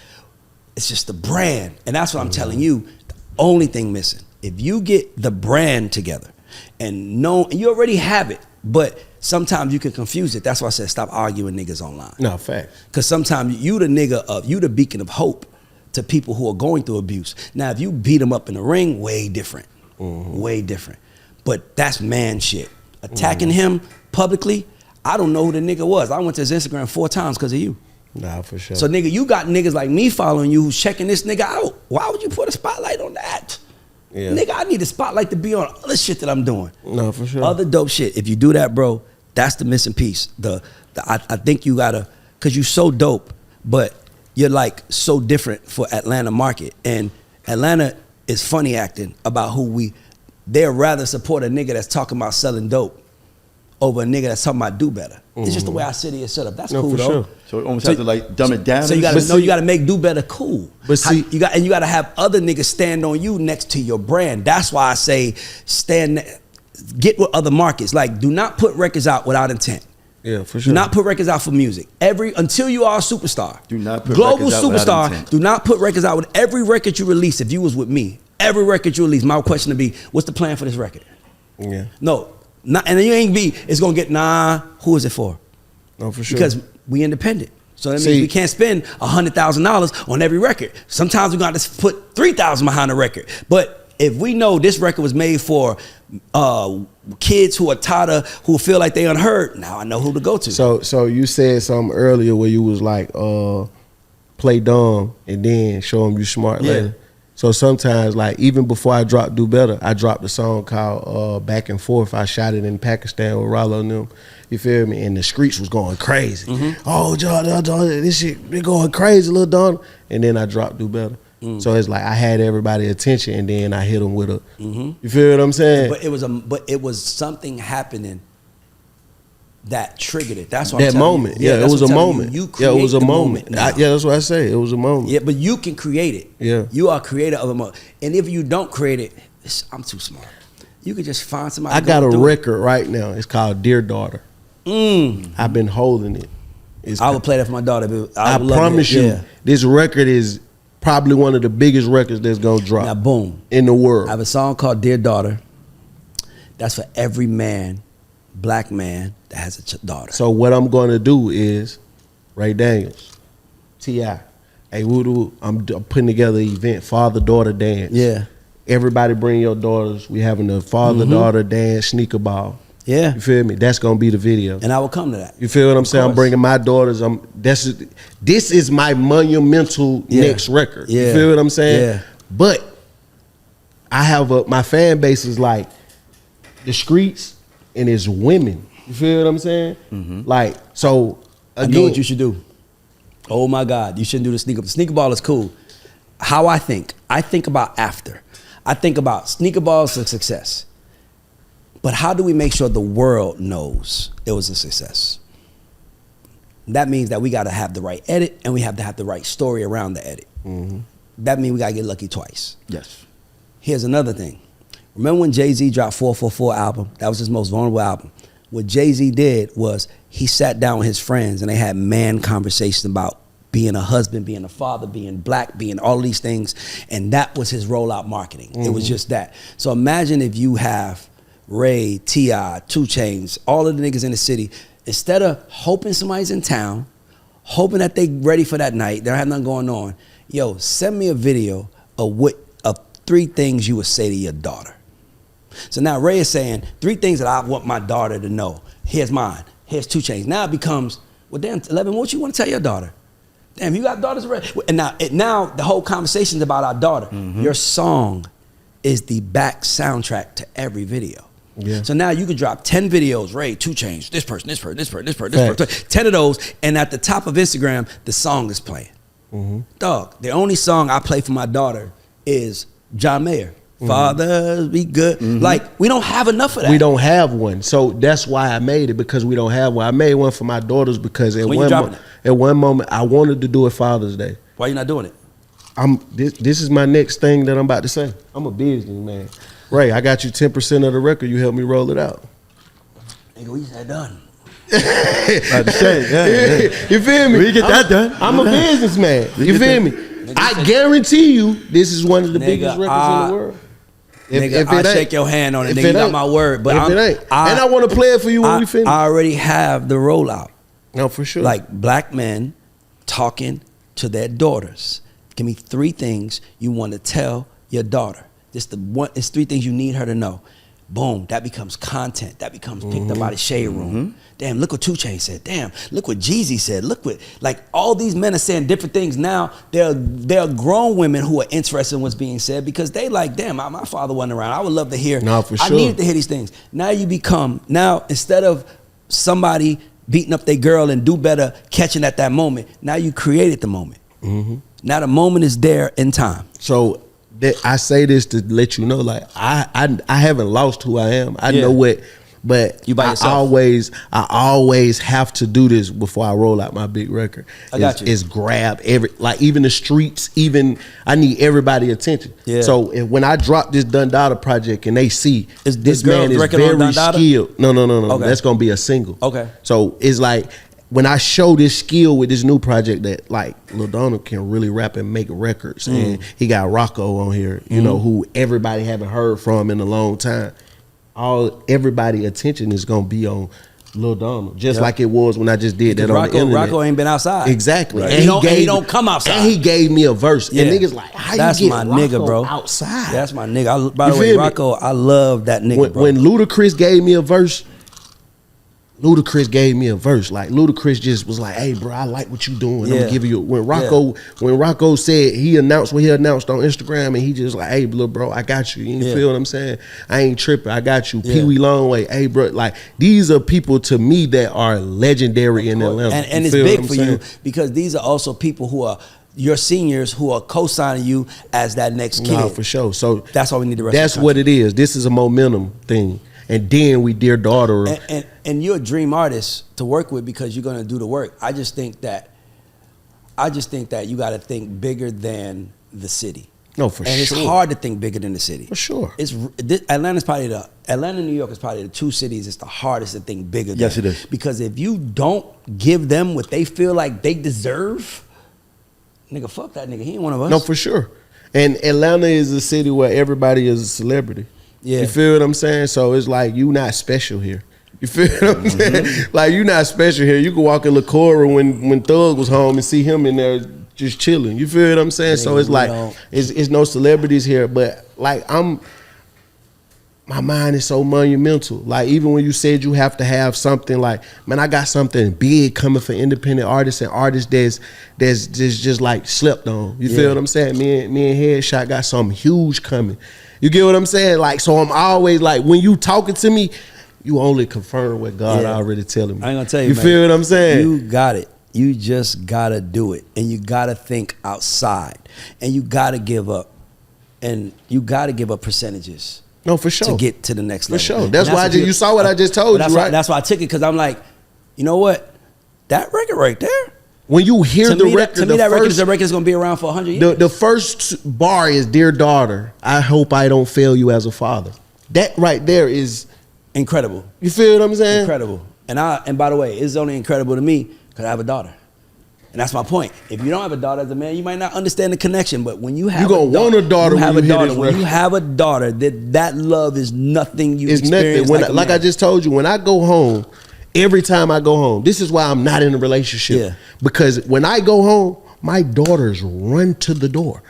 It's just the brand. And that's what I'm telling you, the only thing missing. If you get the brand together and you already have it, but sometimes you can confuse it. That's why I said stop arguing niggas online. No, fact. Because sometimes you the beacon of hope to people who are going through abuse. Now, if you beat them up in the ring, way different. Way different. But that's man shit. Attacking him publicly, I don't know who the nigga was. I went to his Instagram 4 times because of you. Nah, for sure. So, nigga, you got niggas like me following you who's checking this nigga out. Why would you put a spotlight on that? Yeah. Nigga, I need a spotlight to be on other shit that I'm doing. No, for sure. Other dope shit. If you do that, bro, that's the missing piece. I think you gotta, because you so dope, but you're like so different for Atlanta market. And Atlanta is funny acting about they'd rather support a nigga that's talking about selling dope over a nigga that's talking about do better. It's just the way our city is set up. That's cool though. Sure. So it almost have to like dumb it down. So you gotta you gotta make do better cool. But see, you gotta have other niggas stand on you next to your brand. That's why I say get with other markets. Like, do not put records out without intent. Yeah, for sure. Do not put records out for music. Until you are a superstar. Do not put global records out superstar. without intent. Do not put records out with every record you release. If you was with me, every record you release, my question would be, what's the plan for this record? Yeah. No, not, and you ain't be. It's gonna get who is it for? No, for sure. Because we independent. So that means we can't spend $100,000 on every record. Sometimes we got to put $3,000 behind a record. But if we know this record was made for kids who are tired of, who feel like they unheard, now I know who to go to. So you said something earlier where you was like, play dumb and then show them you smart later. So sometimes, like, even before I dropped Do Better, I dropped a song called Back and Forth. I shot it in Pakistan with Rollo and them. You feel me? And the streets was going crazy. Mm-hmm. Oh, this shit, they going crazy, Lil Don. And then I dropped Do Better. So it's like I had everybody attention, and then I hit them with a. You feel what I'm saying? But it was something happening that triggered it. That's what that moment. You. Yeah, it was a moment. You create it was a moment. Yeah, that's what I say. It was a moment. Yeah, but you can create it. Yeah, you are a creator of a moment. And if you don't create it, I'm too smart. You could just find somebody. I got a record right now. It's called Dear Daughter. I've been holding it. I would play that for my daughter. I promise you, this record is probably one of the biggest records that's gonna drop. Now, boom, in the world. I have a song called Dear Daughter. That's for every man black man that has a daughter. So what I'm going to do is, Ray Daniels, T.I., hey, I'm putting together an event, father-daughter dance. Yeah. Everybody bring your daughters. We having a father-daughter dance, sneaker ball. Yeah. You feel me? That's going to be the video. And I will come to that. You feel what I'm saying? I'm bringing my daughters. This is my monumental next record. Yeah. You feel what I'm saying? Yeah. But I have my fan base is like the streets and it's women. You feel what I'm saying? Mm-hmm. Like, so again, I know what you should do. Oh my God, you shouldn't do the sneaker. The sneaker ball is cool. How I think about after. I think about sneaker ball is a success. But how do we make sure the world knows it was a success? That means that we got to have the right edit and we have to have the right story around the edit. Mm-hmm. That means we got to get lucky twice. Yes. Here's another thing. Remember when Jay-Z dropped 444 album? That was his most vulnerable album. What Jay-Z did was he sat down with his friends and they had man conversations about being a husband, being a father, being black, being all of these things. And that was his rollout marketing. It was just that. So imagine if you have Ray, T.I., 2 Chainz, all of the niggas in the city, instead of hoping somebody's in town, hoping that they ready for that night, they don't have nothing going on, yo, send me a video of 3 things you would say to your daughter. So now Ray is saying 3 things that I want my daughter to know. Here's mine. Here's 2 Chainz. Now it becomes, well, damn, 11, what you want to tell your daughter? Damn, you got daughters already? And now the whole conversation is about our daughter. Mm-hmm. Your song is the back soundtrack to every video. Yeah. So now you could drop 10 videos, Ray, 2 Chainz, this person, 10 of those, and at the top of Instagram, the song is playing. Mm-hmm. Dog, the only song I play for my daughter is John Mayer. Mm-hmm. Fathers be good. Mm-hmm. Like, we don't have enough of that. We don't have one. So that's why I made it, because we don't have one. I made one for my daughters because at one moment I wanted to do it Father's Day. Why you not doing it? This is my next thing that I'm about to say. I'm a businessman. Ray, I got you 10% of the record. You help me roll it out. Nigga, we just had done. You feel me? We get that done. I'm a businessman. You feel me? I guarantee you, this is one of the biggest records in the world. If I shake your hand on it, nigga, you got my word. But if it ain't, and I want to play it for you when we finish. I already have the rollout. No, for sure. Like black men talking to their daughters. Give me 3 things you want to tell your daughter. It's 3 things you need her to know. Boom, that becomes content. That becomes picked up out of Shade Room. Mm-hmm. Damn, look what 2 Chainz said. Damn, look what Jeezy said. Look what, like, all these men are saying different things now. There are grown women who are interested in what's being said because they like, damn, my father wasn't around. I would love to hear. No, for sure. I needed to hear these things. Now instead of somebody beating up their girl and do better catching at that moment, now you created the moment. Mm-hmm. Now the moment is there in time. So I say this to let you know, like I haven't lost who I am. I know what, but you by yourself. I always have to do this before I roll out my big record. I got you. Is grab even the streets. Even I need everybody's attention. Yeah. So when I drop this Dundada project and they see this man is very skilled. No. Okay. That's gonna be a single. Okay. So it's like, when I show this skill with this new project that like Lil Donald can really rap and make records, and he got Rocco on here, you know, who everybody haven't heard from in a long time. Everybody attention is gonna be on Lil Donald, just like it was when I just did that on the internet. Rocco ain't been outside. Exactly. Right. And he don't come outside. And he gave me a verse. And niggas like, how that's you get my Rocco nigga, bro. outside? That's my nigga. By the way, Rocco, I love that nigga, bro. When Ludacris gave me a verse, Like Ludacris just was like, "Hey, bro, I like what you doing. I'm gonna give you." When Rocco said he announced what he announced on Instagram, and he just like, "Hey, little bro, I got you." You feel what I'm saying? I ain't tripping. I got you. Pee Wee Longway. Hey, bro, like these are people to me that are legendary in Atlanta. And it's big for you because these are also people who are your seniors who are co-signing you as that next kid. No, for sure. So that's all we need to. That's what it is. This is a momentum thing. And then we Dear Daughter. And you're a dream artist to work with because you're gonna do the work. I just think that you gotta think bigger than the city. No, for sure. And it's hard to think bigger than the city. For sure. Atlanta and New York is probably the 2 cities it's the hardest to think bigger than. Yes, it is. Because if you don't give them what they feel like they deserve, nigga, fuck that nigga. He ain't one of us. No, for sure. And Atlanta is a city where everybody is a celebrity. Yeah. You feel what I'm saying? So it's like you not special here. You feel what I'm saying? Like, you not special here. You can walk in LaCora when Thug was home and see him in there just chilling. You feel what I'm saying? So it's like, it's no celebrities here, but like my mind is so monumental. Like, even when you said you have to have something, like, man, I got something big coming for independent artists and artists that's just like slept on. You feel what I'm saying? Me and Headshot got something huge coming. You get what I'm saying? Like, so I'm always like, when you talking to me, you only confirm what God already telling me. I ain't gonna tell you, You man, feel what I'm saying? You got it. You just gotta do it, and you gotta think outside, and you gotta give up, and you gotta give up percentages. No, for sure. To get to the next level. For sure. That's why you saw what I just told you, right? That's why I took it, because I'm like, you know what? That record right there. When you hear the record, to me, that record is a record that's gonna be around for 100 years. The first bar is, "Dear daughter, I hope I don't fail you as a father." That right there is incredible. You feel what I'm saying? Incredible. And by the way, it's only incredible to me because I have a daughter. And that's my point. If you don't have a daughter as a man, you might not understand the connection. But when you have you gonna want a daughter, when you have a daughter, that love is nothing you it's experience. Nothing. Like I just told you, when I go home, every time I go home, this is why I'm not in a relationship. Yeah. Because when I go home, my daughters run to the door.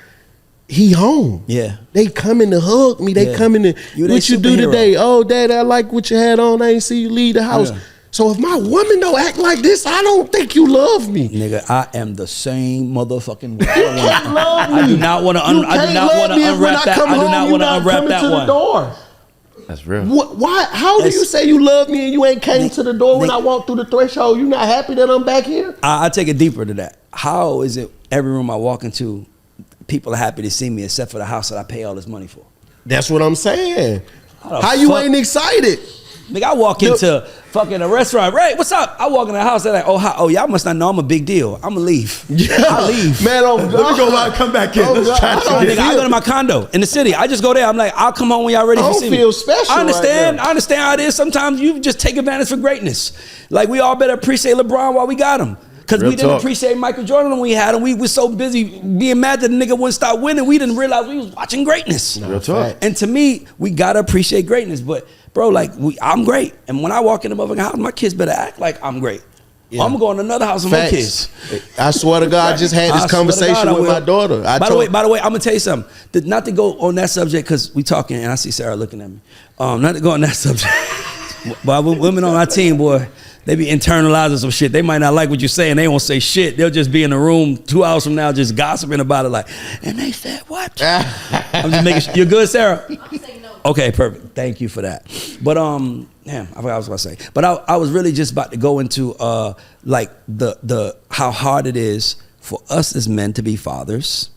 He home. Yeah. They coming to hug me. They coming to, what you do today? Oh, Dad, I like what you had on. I ain't see you leave the house. Yeah. So if my woman don't act like this, I don't think you love me. Nigga, I am the same motherfucking way. Can't love me. I do not want to unwrap that. I do not want to unwrap that one. Door. That's real. Why? How do you say you love me and you ain't came to the door when I walk through the threshold? You not happy that I'm back here? I take it deeper to that. How is it every room I walk into, people are happy to see me except for the house that I pay all this money for? That's what I'm saying. How you ain't excited? Nigga, I walk into fucking a restaurant. Right, what's up? I walk in the house. They're like, oh, y'all must not know I'm a big deal. I'm gonna leave. Yeah. I leave. Man, let me go out and come back in. I go to my condo in the city. I just go there. I'm like, I'll come home when y'all ready to see me. I don't feel special. I understand. Right now. I understand how it is. Sometimes you just take advantage for greatness. Like, we all better appreciate LeBron while we got him. Because we didn't appreciate Michael Jordan when we had him. We were so busy being mad that the nigga wouldn't stop winning. We didn't realize we was watching greatness. Real talk. And to me, we gotta appreciate greatness. But bro, like, I'm great. And when I walk in the motherfucking house, my kids better act like I'm great. Yeah. I'm gonna go in another house with my kids. I swear to God, I just had this conversation with my daughter. By the way, I'm gonna tell you something. Not to go on that subject, because we talking and I see Sarah looking at me. Not to go on that subject. But women on our team, boy, they be internalizing some shit. They might not like what you're saying. They won't say shit. They'll just be in the room 2 hours from now just gossiping about it, like, and they said what? I'm just making sure. You're good, Sarah? I'm saying no. Okay, perfect. Thank you for that. But damn, I forgot what I was gonna say. But I was really just about to go into like the how hard it is for us as men to be fathers.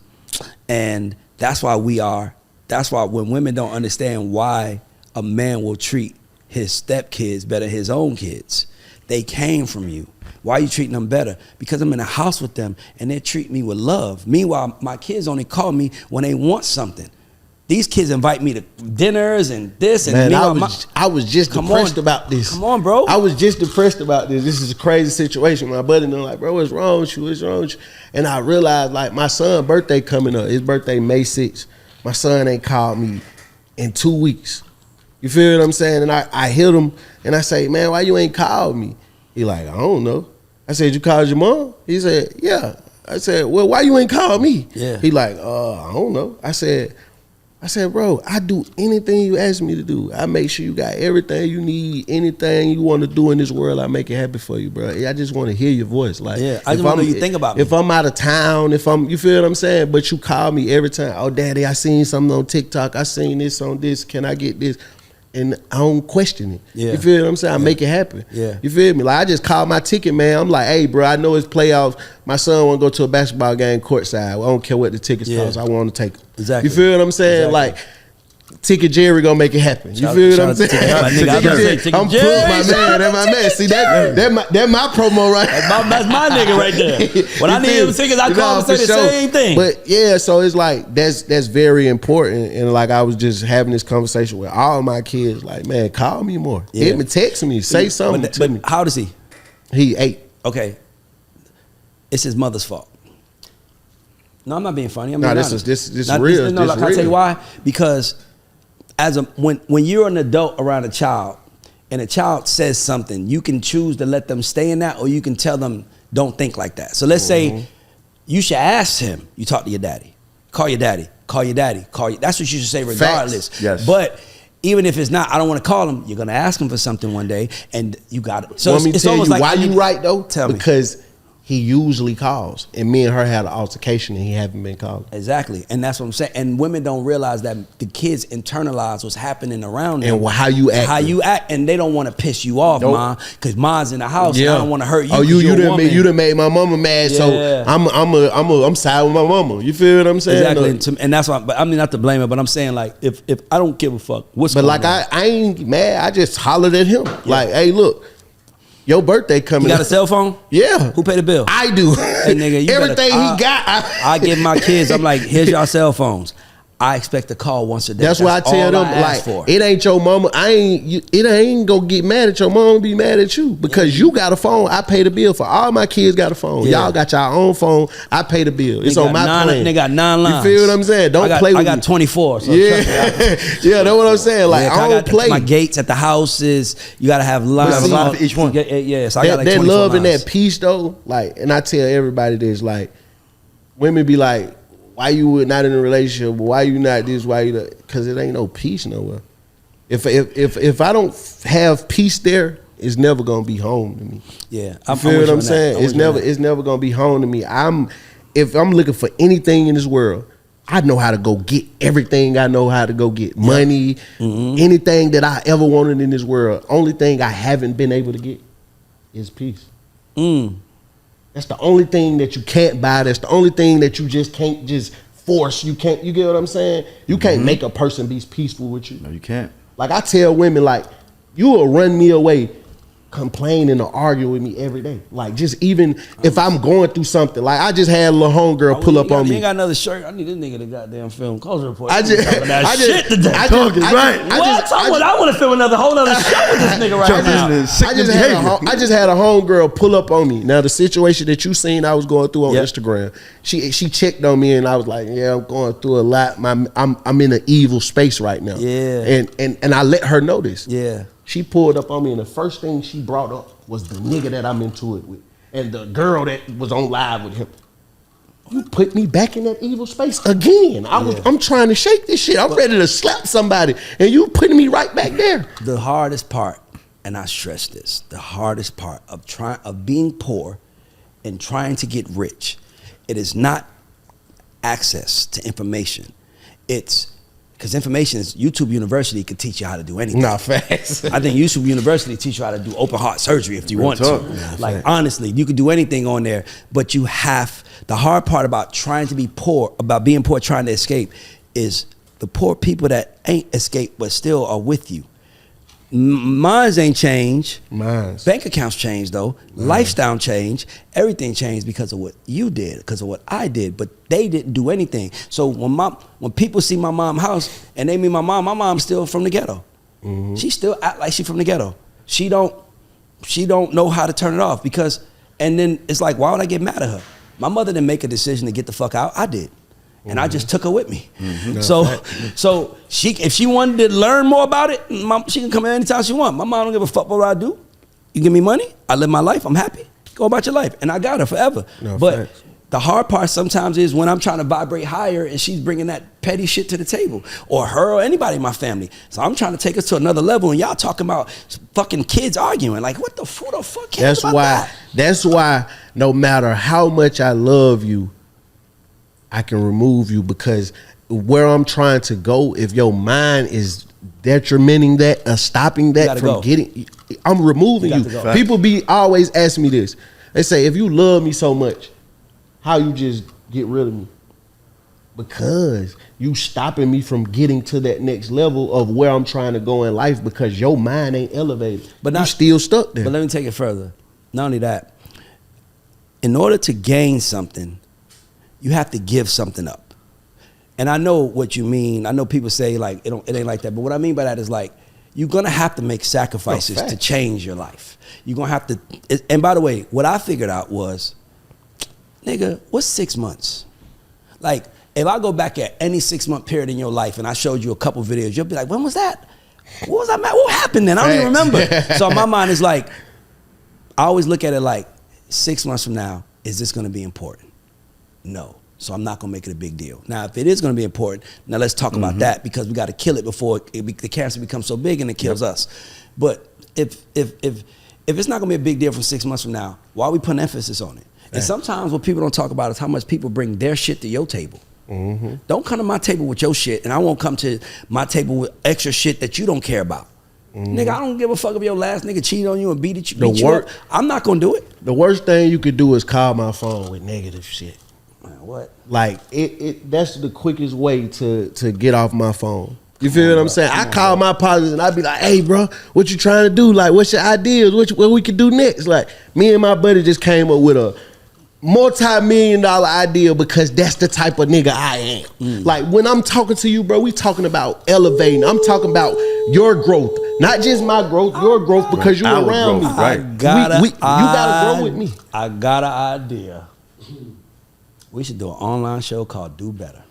And that's why when women don't understand why a man will treat his stepkids better than his own kids. They came from you. Why are you treating them better? Because I'm in a house with them and they treat me with love. Meanwhile, my kids only call me when they want something. These kids invite me to dinners and this and I was just depressed about this. Come on, bro. I was just depressed about this. This is a crazy situation. My buddy and they're like, bro, what's wrong with you? What's wrong with you? And I realized, like, my son's birthday coming up. His birthday May 6th. My son ain't called me in 2 weeks. You feel what I'm saying? And I hit him and I say, man, why you ain't called me? He like, I don't know. I said, you called your mom? He said, yeah. I said, well, why you ain't called me? Yeah. He like, I don't know. I said, bro, I do anything you ask me to do. I make sure you got everything you need, anything you want to do in this world, I make it happen for you, bro. I just want to hear your voice. Like, yeah, I just want to know you think about me. If I'm out of town, you feel what I'm saying? But you call me every time. Oh, Daddy, I seen something on TikTok. I seen this on this. Can I get this? And I don't question it. Yeah. You feel what I'm saying? I make it happen. Yeah. You feel me? Like, I just called my ticket, man. I'm like, hey, bro, I know it's playoffs. My son want to go to a basketball game courtside. I don't care what the tickets cost. I want to take them. Exactly. You feel what I'm saying? Exactly. Like, Ticket Jerry gonna make it happen. You feel what I'm saying? I'm putting my man. That's my man. See that my promo right. That's my nigga right there. When I need them tickets, I call and say the same thing. But yeah, so it's like that's very important. And like I was just having this conversation with all my kids. Like, man, call me more. Yeah. Hit me, text me, say something to me. How old is he? He 8. Okay, it's his mother's fault. No, I'm not being funny. This is real. No, like, I'll tell you why. Because when you're an adult around a child and a child says something, you can choose to let them stay in that, or you can tell them, don't think like that. So let's say you should ask him, you talk to your daddy, call your daddy, call your daddy, call you. That's what you should say regardless. Facts. Yes. But even if it's not, I don't want to call him, you're going to ask him for something one day, and you got it. So Want me to it's tell almost you like, why you right though? Tell me. Because he usually calls, and me and her had an altercation, and he haven't been calling. Exactly, and that's what I'm saying. And women don't realize that the kids internalize what's happening around them And how you act. how you act, and they don't want to piss you off, ma, because ma's in the house. And I don't want to hurt you. Oh, 'cause you you're a woman. done made my mama mad, Yeah. so I'm side with my mama. You feel what I'm saying? Exactly, and that's why. But I mean, not to blame her, but I'm saying like, if I don't give a fuck, what's But going like on? I ain't mad. I just hollered at him. Like, hey, look, your birthday coming. You got a up. cell phone? Yeah. Who paid the bill? I do. Hey, nigga, you everything better- he got. I give my kids. I'm like, here's y'all cell phones. I expect a call once a day. That's why I tell all them, I like, ask for. it ain't your mama. It ain't gonna get mad at your mama. Be mad at you because you got a phone. I pay the bill for all my kids. Got a phone. Yeah. Y'all got your own phone. I pay the bill. It's They on got my plan. They got 9 lines. You feel what I'm saying? Don't play with I got me. 24. So Yeah, trust me, yeah. That's what I'm saying. Like, I don't play. My gates at the house is you got to have lines. have a line for each one. Yeah, so I got like that 24 love and lines. that peace though, like, and I tell everybody this, like, women be like, why you not in a relationship? Why you not this? Why you not? Because it ain't no peace nowhere. If I don't have peace there, it's never gonna be home to me. Yeah, You feel what I'm saying? It's never gonna be home to me. If I'm looking for anything in this world, I know how to go get everything. I know how to go get money, anything that I ever wanted in this world. Only thing I haven't been able to get is peace. That's the only thing that you can't buy. That's the only thing that you just can't just force. You can't. You get what I'm saying? You can't make a person be peaceful with you. No, you can't. Like, I tell women, like, you will run me away complaining or arguing with me every day. Like, just even if I'm going through something. Like, I just had a little homegirl pull up on You me. ain't got another shirt. I need this nigga to goddamn film Culture Report. I just shit today. I want to film another whole other show with this nigga right now. I just had a homegirl pull up on me. Now, the situation that you seen I was going through on Yep. Instagram, she checked on me and I was like, yeah, I'm going through a lot. I'm in an evil space right now. Yeah. And I let her know this. Yeah. She pulled up on me and the first thing she brought up was the nigga that I'm into it with and the girl that was on live with him. You put me back in that evil space again. I'm trying to shake this shit. I'm ready to slap somebody and you putting me right back there. The hardest part, and I stress this, the hardest part of being poor and trying to get rich, it is not access to information. It's because information is YouTube University can teach you how to do anything. Nah, facts. I think YouTube University teach you how to do open heart surgery if you want talk. to. Nah, like, facts. honestly, you can do anything on there, but you have, the hard part about trying to be poor, about being poor, trying to escape, is the poor people that ain't escaped but still are with you. Mines ain't changed. Mines. Bank accounts changed though. Lifestyle changed. Everything changed because of what you did, because of what I did. But they didn't do anything. So when people see my mom's house and they meet my mom's still from the ghetto. She still act like she from the ghetto. She don't know how to turn it off because, and then it's like, why would I get mad at her? My mother didn't make a decision to get the fuck out. I did. And I just took her with me. So if she wanted to learn more about it, she can come in anytime she wants. My mom don't give a fuck what I do. You give me money, I live my life, I'm happy. Go about your life. And I got her forever. No, but facts. the hard part sometimes is when I'm trying to vibrate higher and she's bringing that petty shit to the table, or her or anybody in my family. So I'm trying to take us to another level and y'all talking about fucking kids arguing. Like, what the fuck cares about that? That's why no matter how much I love you, I can remove you, because where I'm trying to go, if your mind is detrimenting that or stopping that gotta from go. getting, I'm removing You you. got to go. People be always asking me this. They say, if you love me so much, how you just get rid of me? Because you stopping me from getting to that next level of where I'm trying to go in life, because your mind ain't elevated. But you not- still stuck there. But let me take it further. Not only that, in order to gain something, you have to give something up. And I know what you mean. I know people say like it ain't like that. But what I mean by that is like you're gonna have to make sacrifices to change your life. You're gonna have to. And by the way, what I figured out was, nigga, what's 6 months? Like if I go back at any 6 month period in your life and I showed you a couple videos, you'll be like, when was that? What was I mad? What happened then? I don't even remember. So my mind is like, I always look at it like 6 months from now, is this going to be important? No. So I'm not going to make it a big deal. Now, if it is going to be important, now let's talk about that because we got to kill it before the cancer becomes so big and it kills us. But if it's not going to be a big deal for 6 months from now, why are we putting emphasis on it? And sometimes what people don't talk about is how much people bring their shit to your table. Don't come to my table with your shit, and I won't come to my table with extra shit that you don't care about. Nigga, I don't give a fuck if your last nigga cheated on you and beat you up. I'm not gonna do it. The worst thing you could do is call my phone with negative shit. Man, what? Like that's the quickest way to get off my phone. You feel what I'm saying? I call my partners and I be like, hey, bro, what you trying to do? Like, what's your ideas? What we could do next? Like, me and my buddy just came up with a multi-million-dollar idea because that's the type of nigga I am. Like, when I'm talking to you, bro, we talking about elevating. I'm talking about your growth. Not just my growth, your growth because you around me. Right. You gotta grow with me. I got an idea. We should do an online show called Do Better,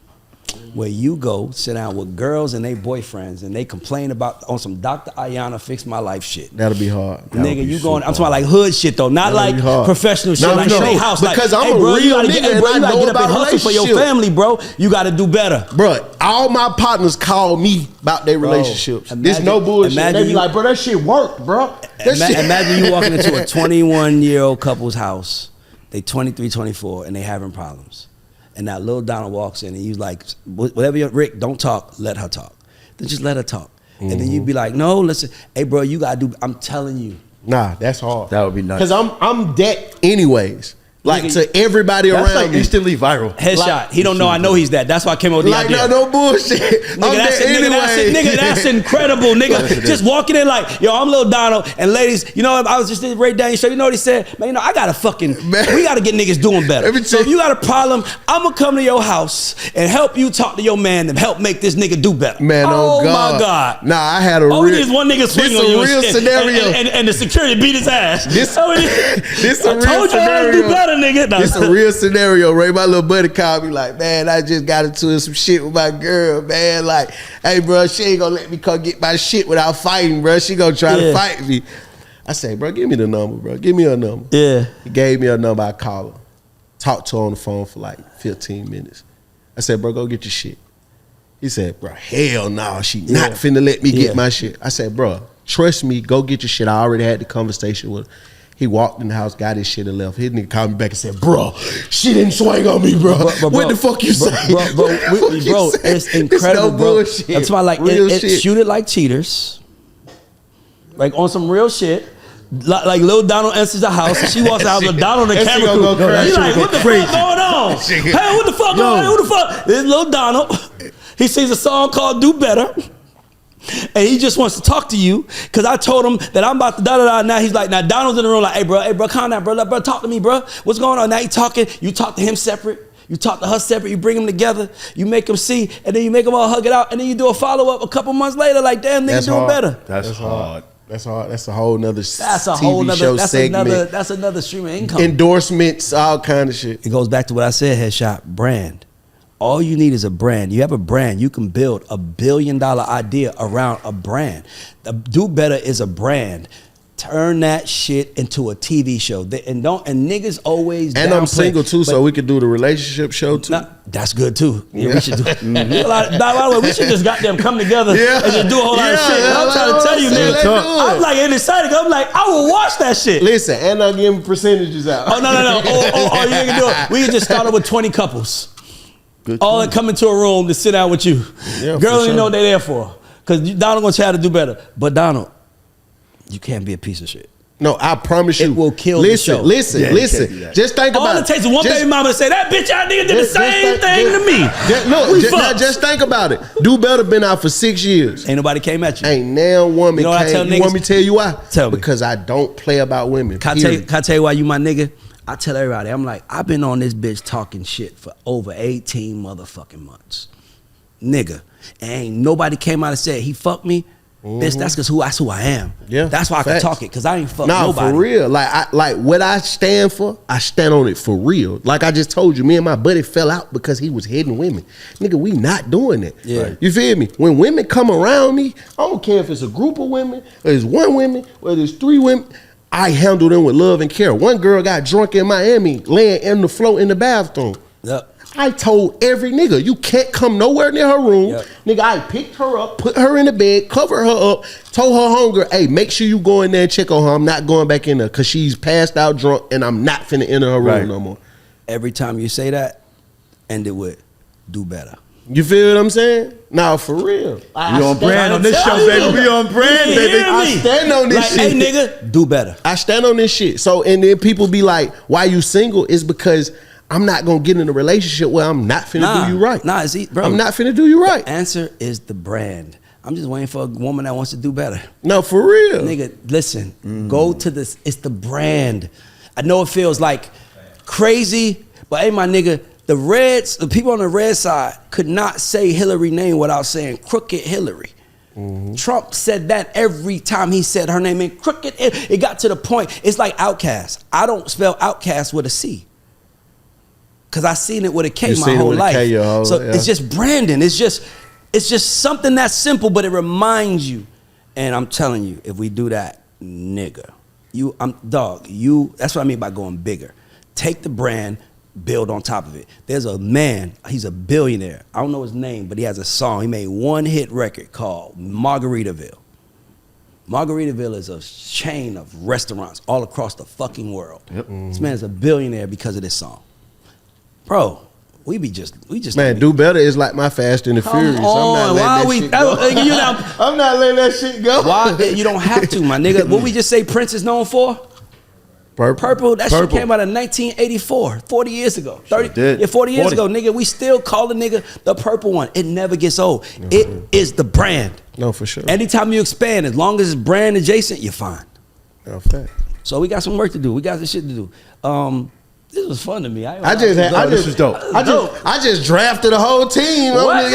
where you go sit down with girls and they boyfriends and they complain about on some Dr. Ayana Fix My Life shit. That'll be hard. Nigga, you going? I'm talking about like hood shit though, not like professional shit. Like they house, because like, I'm a real nigga you gotta get up and hustle for your family, bro. You gotta do better, bro. All my partners call me about their relationships. There's no bullshit. They be like, bro, that shit worked, bro. Imagine you walking into a 21-year-old couple's house. They 23, 24, and they having problems. And now Lil Donald walks in and he's like, whatever you're, Rick, don't talk, let her talk. Then just let her talk. And then you'd be like, no, listen, hey bro, you gotta do, I'm telling you. Nah, that's hard. That would be nuts. Because I'm that anyways. Like to everybody that's around like me. instantly viral. Headshot. Like, he don't know I know he's that. That's why I came up with the idea. No bullshit. Nigga, that's incredible, nigga. Just walking in like, yo, I'm Lil Donald. And ladies, you know, I was just right down your show. You know what he said? Man, you know, I got to we got to get niggas doing better. So if you got a problem, I'm going to come to your house and help you talk to your man and help make this nigga do better. Man, oh God. My God. Nah, I had a real. This one nigga swing on you. This a real scenario. And the security beat his ass. This a real told you I do better, nigga. No. This a real scenario, Ray. My little buddy called me like, man, I just got into some shit with my girl, man. Like, hey, bro, she ain't gonna let me come get my shit without fighting, bro. She gonna try to fight me. I say, bro, give me the number, bro. Give me her number. Yeah. He gave me a number. I called her. Talked to her on the phone for like 15 minutes. I said, bro, go get your shit. He said, bro, hell no. She not finna let me get my shit. I said, bro, trust me. Go get your shit. I already had the conversation with her. He walked in the house, got his shit and left. His nigga called me back and said, bro, she didn't swing on me, bro. What the fuck you say? Bro, it's incredible, no bro. bullshit. That's why like shoot it like cheaters. Like on some real shit. Like Lil Donald enters the house and she walks out with Donald and the camera crew. He's like, what the fuck going on? Hey, what the fuck going on? Who the fuck? This is Lil Donald. He sings a song called Do Better. And he just wants to talk to you because I told him that I'm about to da-da-da. Now he's like, now Donald's in the room like, hey, bro, calm down, bro. Bro, talk to me, bro. What's going on? Now you talking. You talk to him separate. You talk to her separate. You bring them together. You make them see. And then you make them all hug it out. And then you do a follow-up a couple months later like, damn, nigga doing better. That's hard. That's hard. That's a whole nother TV show segment. That's another stream of income. Endorsements, all kind of shit. It goes back to what I said, Headshot. Brand. All you need is a brand. You have a brand, you can build $1 billion idea around a brand. Do Better is a brand. Turn that shit into a TV show. And niggas always and I'm single too, so we could do the relationship show too. That's good too. Yeah, we should do. By the way, we should just goddamn come together and just do a whole lot of shit. I'm trying to tell you, nigga. I'm like excited. I'm like, I will watch that shit. Listen, and I'm giving percentages out. Oh no. Oh, you can do it. We can just start it with 20 couples. All that come into a room to sit down with you. Yeah, girls don't know what they're there for. Because Donald gonna try to do better. But Donald, you can't be a piece of shit. No, I promise you. It will kill the show. Listen. Just think about it. All it takes is one baby mama to say, that bitch out nigga did the same thing to me. Just think about it. Do Better been out for 6 years. Ain't nobody came at you. Ain't now woman you know what came. I tell you want me to tell you why? Tell me. Because I don't play about women. Can I tell you why you my nigga? I tell everybody, I'm like, I've been on this bitch talking shit for over 18 motherfucking months. Nigga. And ain't nobody came out and said, he fucked me. Bitch, that's who I am. Yeah, that's why I can facts. talk it, because I ain't fuck Nah, nobody. for real. Like what I stand for, I stand on it for real. Like I just told you, me and my buddy fell out because he was hitting women. Nigga, we not doing that. Yeah. Right. You feel me? When women come around me, I don't care if it's a group of women, or it's one woman, or there's 3 women. I handle them with love and care. One girl got drunk in Miami, laying in the floor in the bathroom. Yep. I told every nigga, you can't come nowhere near her room. Yep. Nigga, I picked her up, put her in the bed, covered her up, told her homegirl, hey, make sure you go in there and check on her. I'm not going back in there because she's passed out drunk and I'm not finna enter her room no more. Every time you say that, end it with, do better. You feel what I'm saying? Nah, for real. We on brand on this show, baby. We on brand, You baby. hear I me? stand on this Like, shit. hey, nigga, do better. I stand on this shit. So, and then people be like, why you single? It's because I'm not gonna get in a relationship where I'm not finna do you right. Nah, bro. I'm not finna do you right. The answer is the brand. I'm just waiting for a woman that wants to do better. No, for real. Nigga, listen, go to this. It's the brand. I know it feels like crazy, but hey, my nigga, the people on the red side could not say Hillary name without saying crooked Hillary. Trump said that every time he said her name in crooked. It got to the point, it's like Outkast. I don't spell Outkast with a C. Cause I seen it with a K You my seen it whole with a life. K your whole- So yeah. it's just branding. It's just something that's simple, but it reminds you. And I'm telling you, if we do that, nigga, that's what I mean by going bigger. Take the brand, build on top of it. There's a man, he's a billionaire. I don't know his name, but he has a song. He made one hit record called Margaritaville. Margaritaville is a chain of restaurants all across the fucking world. Yep. This man is a billionaire because of this song. Bro, we just Man, do better is like my Fast and the Come Furious. on, why we? I'm not letting that shit go. You know, I'm not letting that shit go. why you don't have to, my nigga? What we just say Prince is known for? Purple. That shit came out in 1984, 40 years ago. 30, did. yeah, 40 years 40. ago, nigga. We still call the nigga the purple one. It never gets old. It is the brand. No, for sure. Anytime you expand, as long as it's brand adjacent, you're fine. No, fact. So we got some work to do. We got some shit to do. This was fun to me. This was dope. I just drafted the whole team. What? Nigga,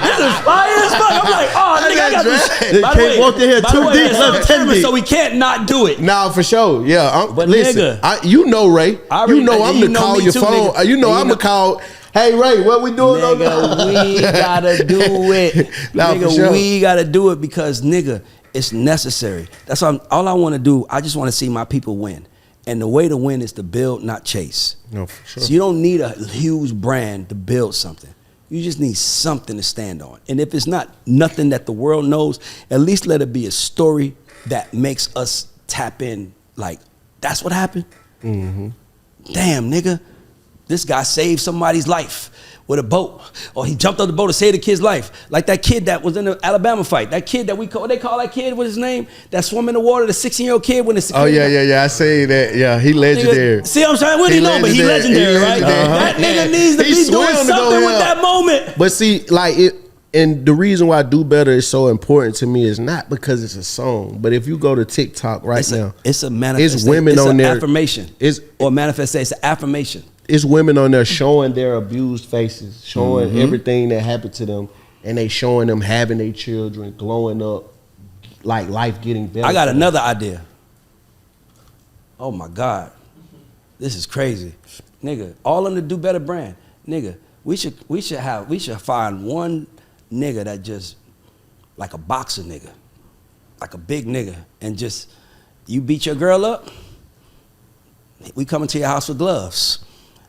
this is fire as fuck. I'm like, oh, nigga, I got this. By the way, walked in here by the 2 way, deep, it's left on 10 camera, deep. so we can't not do it. Nah, for sure. Yeah. But listen, nigga, you know Ray. I already You know know- I'm you to know call me your too, phone. nigga. You know You I'm know- to call. Hey Ray, what we doing on Nigga, we gotta do it. Nah, for Nigga, sure. we gotta do it because, nigga, it's necessary. That's all I want to do. I just want to see my people win. And the way to win is to build, not chase. No, for sure. So you don't need a huge brand to build something. You just need something to stand on. And if it's not nothing that the world knows, at least let it be a story that makes us tap in. Like, that's what happened? Mm-hmm. Damn, nigga. This guy saved somebody's life with a boat. Or he jumped on the boat to save the kid's life. Like that kid that was in the Alabama fight. That kid that they call that kid, what's his name? That swam in the water, the 16-year-old kid when the Oh yeah. I say that. Yeah, he legendary. Nigga, see what I'm saying? What do you know? But he legendary, right? That nigga needs to He be doing swam to go something with help. that moment. But see, like it, and the reason why Do Better is so important to me is not because it's a song, but if you go to TikTok now, It's a manifestation. It's women it's on an there. affirmation. Or manifestation. It's an affirmation. It's women on there showing their abused faces, showing everything that happened to them, and they showing them having their children, glowing up, like life getting better. I got another idea. Oh my God. This is crazy. Nigga, all in the Do Better brand. Nigga, we should find one nigga that just like a boxer nigga. Like a big nigga. And just you beat your girl up, we coming to your house with gloves.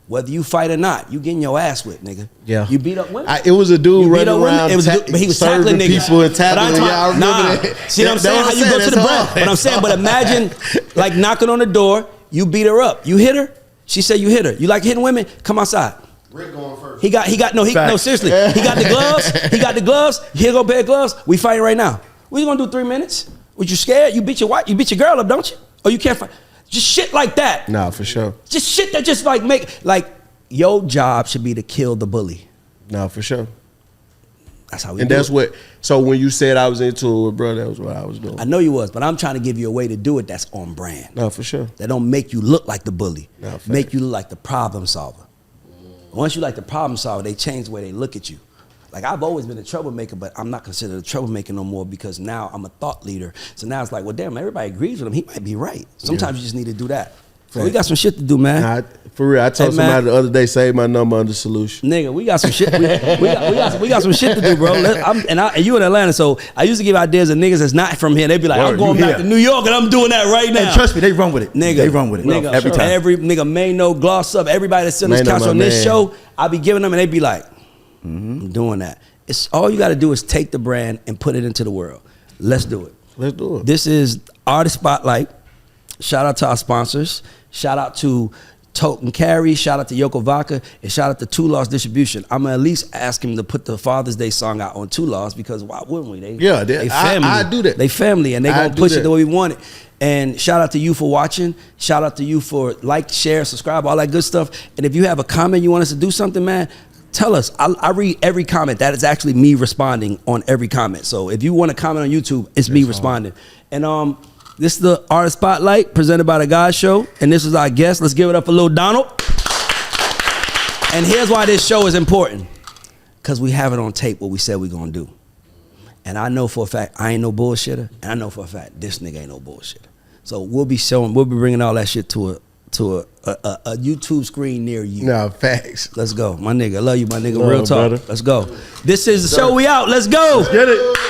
Whether you fight or not, you getting your ass whipped, nigga. Yeah. You beat up women. It was a dude You beat running up women? around, It was a dude, but he was serving tackling niggas. people and But I'm tackling. talking- Yeah, I remember nah. that. See what I'm saying? How you go to the brand. But I'm saying, but imagine like knocking on the door, you beat her up. You hit her. She said you hit her. You like hitting women? Come outside. Rick going first. No, seriously. He got the gloves. Here go a pair of gloves. We fighting right now. We gonna do 3 minutes. Was you scared? You beat your wife, you beat your girl up, don't you? Or you can't fight. Just shit like that. Nah, for sure. Just shit that just like your job should be to kill the bully. Nah, for sure. That's how we And do that's it. what. So when you said I was into it, bro, that was what I was doing. I know you was, but I'm trying to give you a way to do it that's on brand. No, for sure. That don't make you look like the bully. No, fact. Make you look like the problem solver. Once you like the problem solver, they change the way they look at you. Like I've always been a troublemaker, but I'm not considered a troublemaker no more because now I'm a thought leader. So now it's like, well, damn, everybody agrees with him. He might be right. Sometimes you just need to do that. So we got some shit to do, man. For real, I told somebody the other day, save my number under solution. Nigga, we got some shit. We got some shit to do, bro. And you in Atlanta, so I used to give ideas of niggas that's not from here. They be like, I'm going back to New York and I'm doing that right now. And trust me, they run with it. Nigga, they run with it. Nigga, every time. Every nigga, Mano, Gloss Up, everybody that's on this couch on this show, I be giving them and they be like, I'm doing that. It's all you got to do is take the brand and put it into the world. Let's do it. Let's do it. This is Artist Spotlight. Shout out to our sponsors. Shout out to Token Carry. Shout out to Yoko Vodka. And shout out to Two Laws Distribution. I'm going to at least ask him to put the Father's Day song out on Two Laws because why wouldn't we? They family. I do that. They family and they going to push it the way we want it. And shout out to you for watching. Shout out to you for like, share, subscribe, all that good stuff. And if you have a comment you want us to do something, man, tell us. I read every comment. That is actually me responding on every comment. So if you want to comment on YouTube, it's me responding. And this is the Artist Spotlight presented by The God Show. And this is our guest. Let's give it up for Lil Donald. And here's why this show is important. Because we have it on tape what we said we're going to do. And I know for a fact I ain't no bullshitter. And I know for a fact this nigga ain't no bullshitter. So we'll be bringing all that shit to a YouTube screen near you. No, facts. Let's go. My nigga. I love you, my nigga. Love, Real talk. brother. Let's go. This is the show. We out. Let's go. Get it.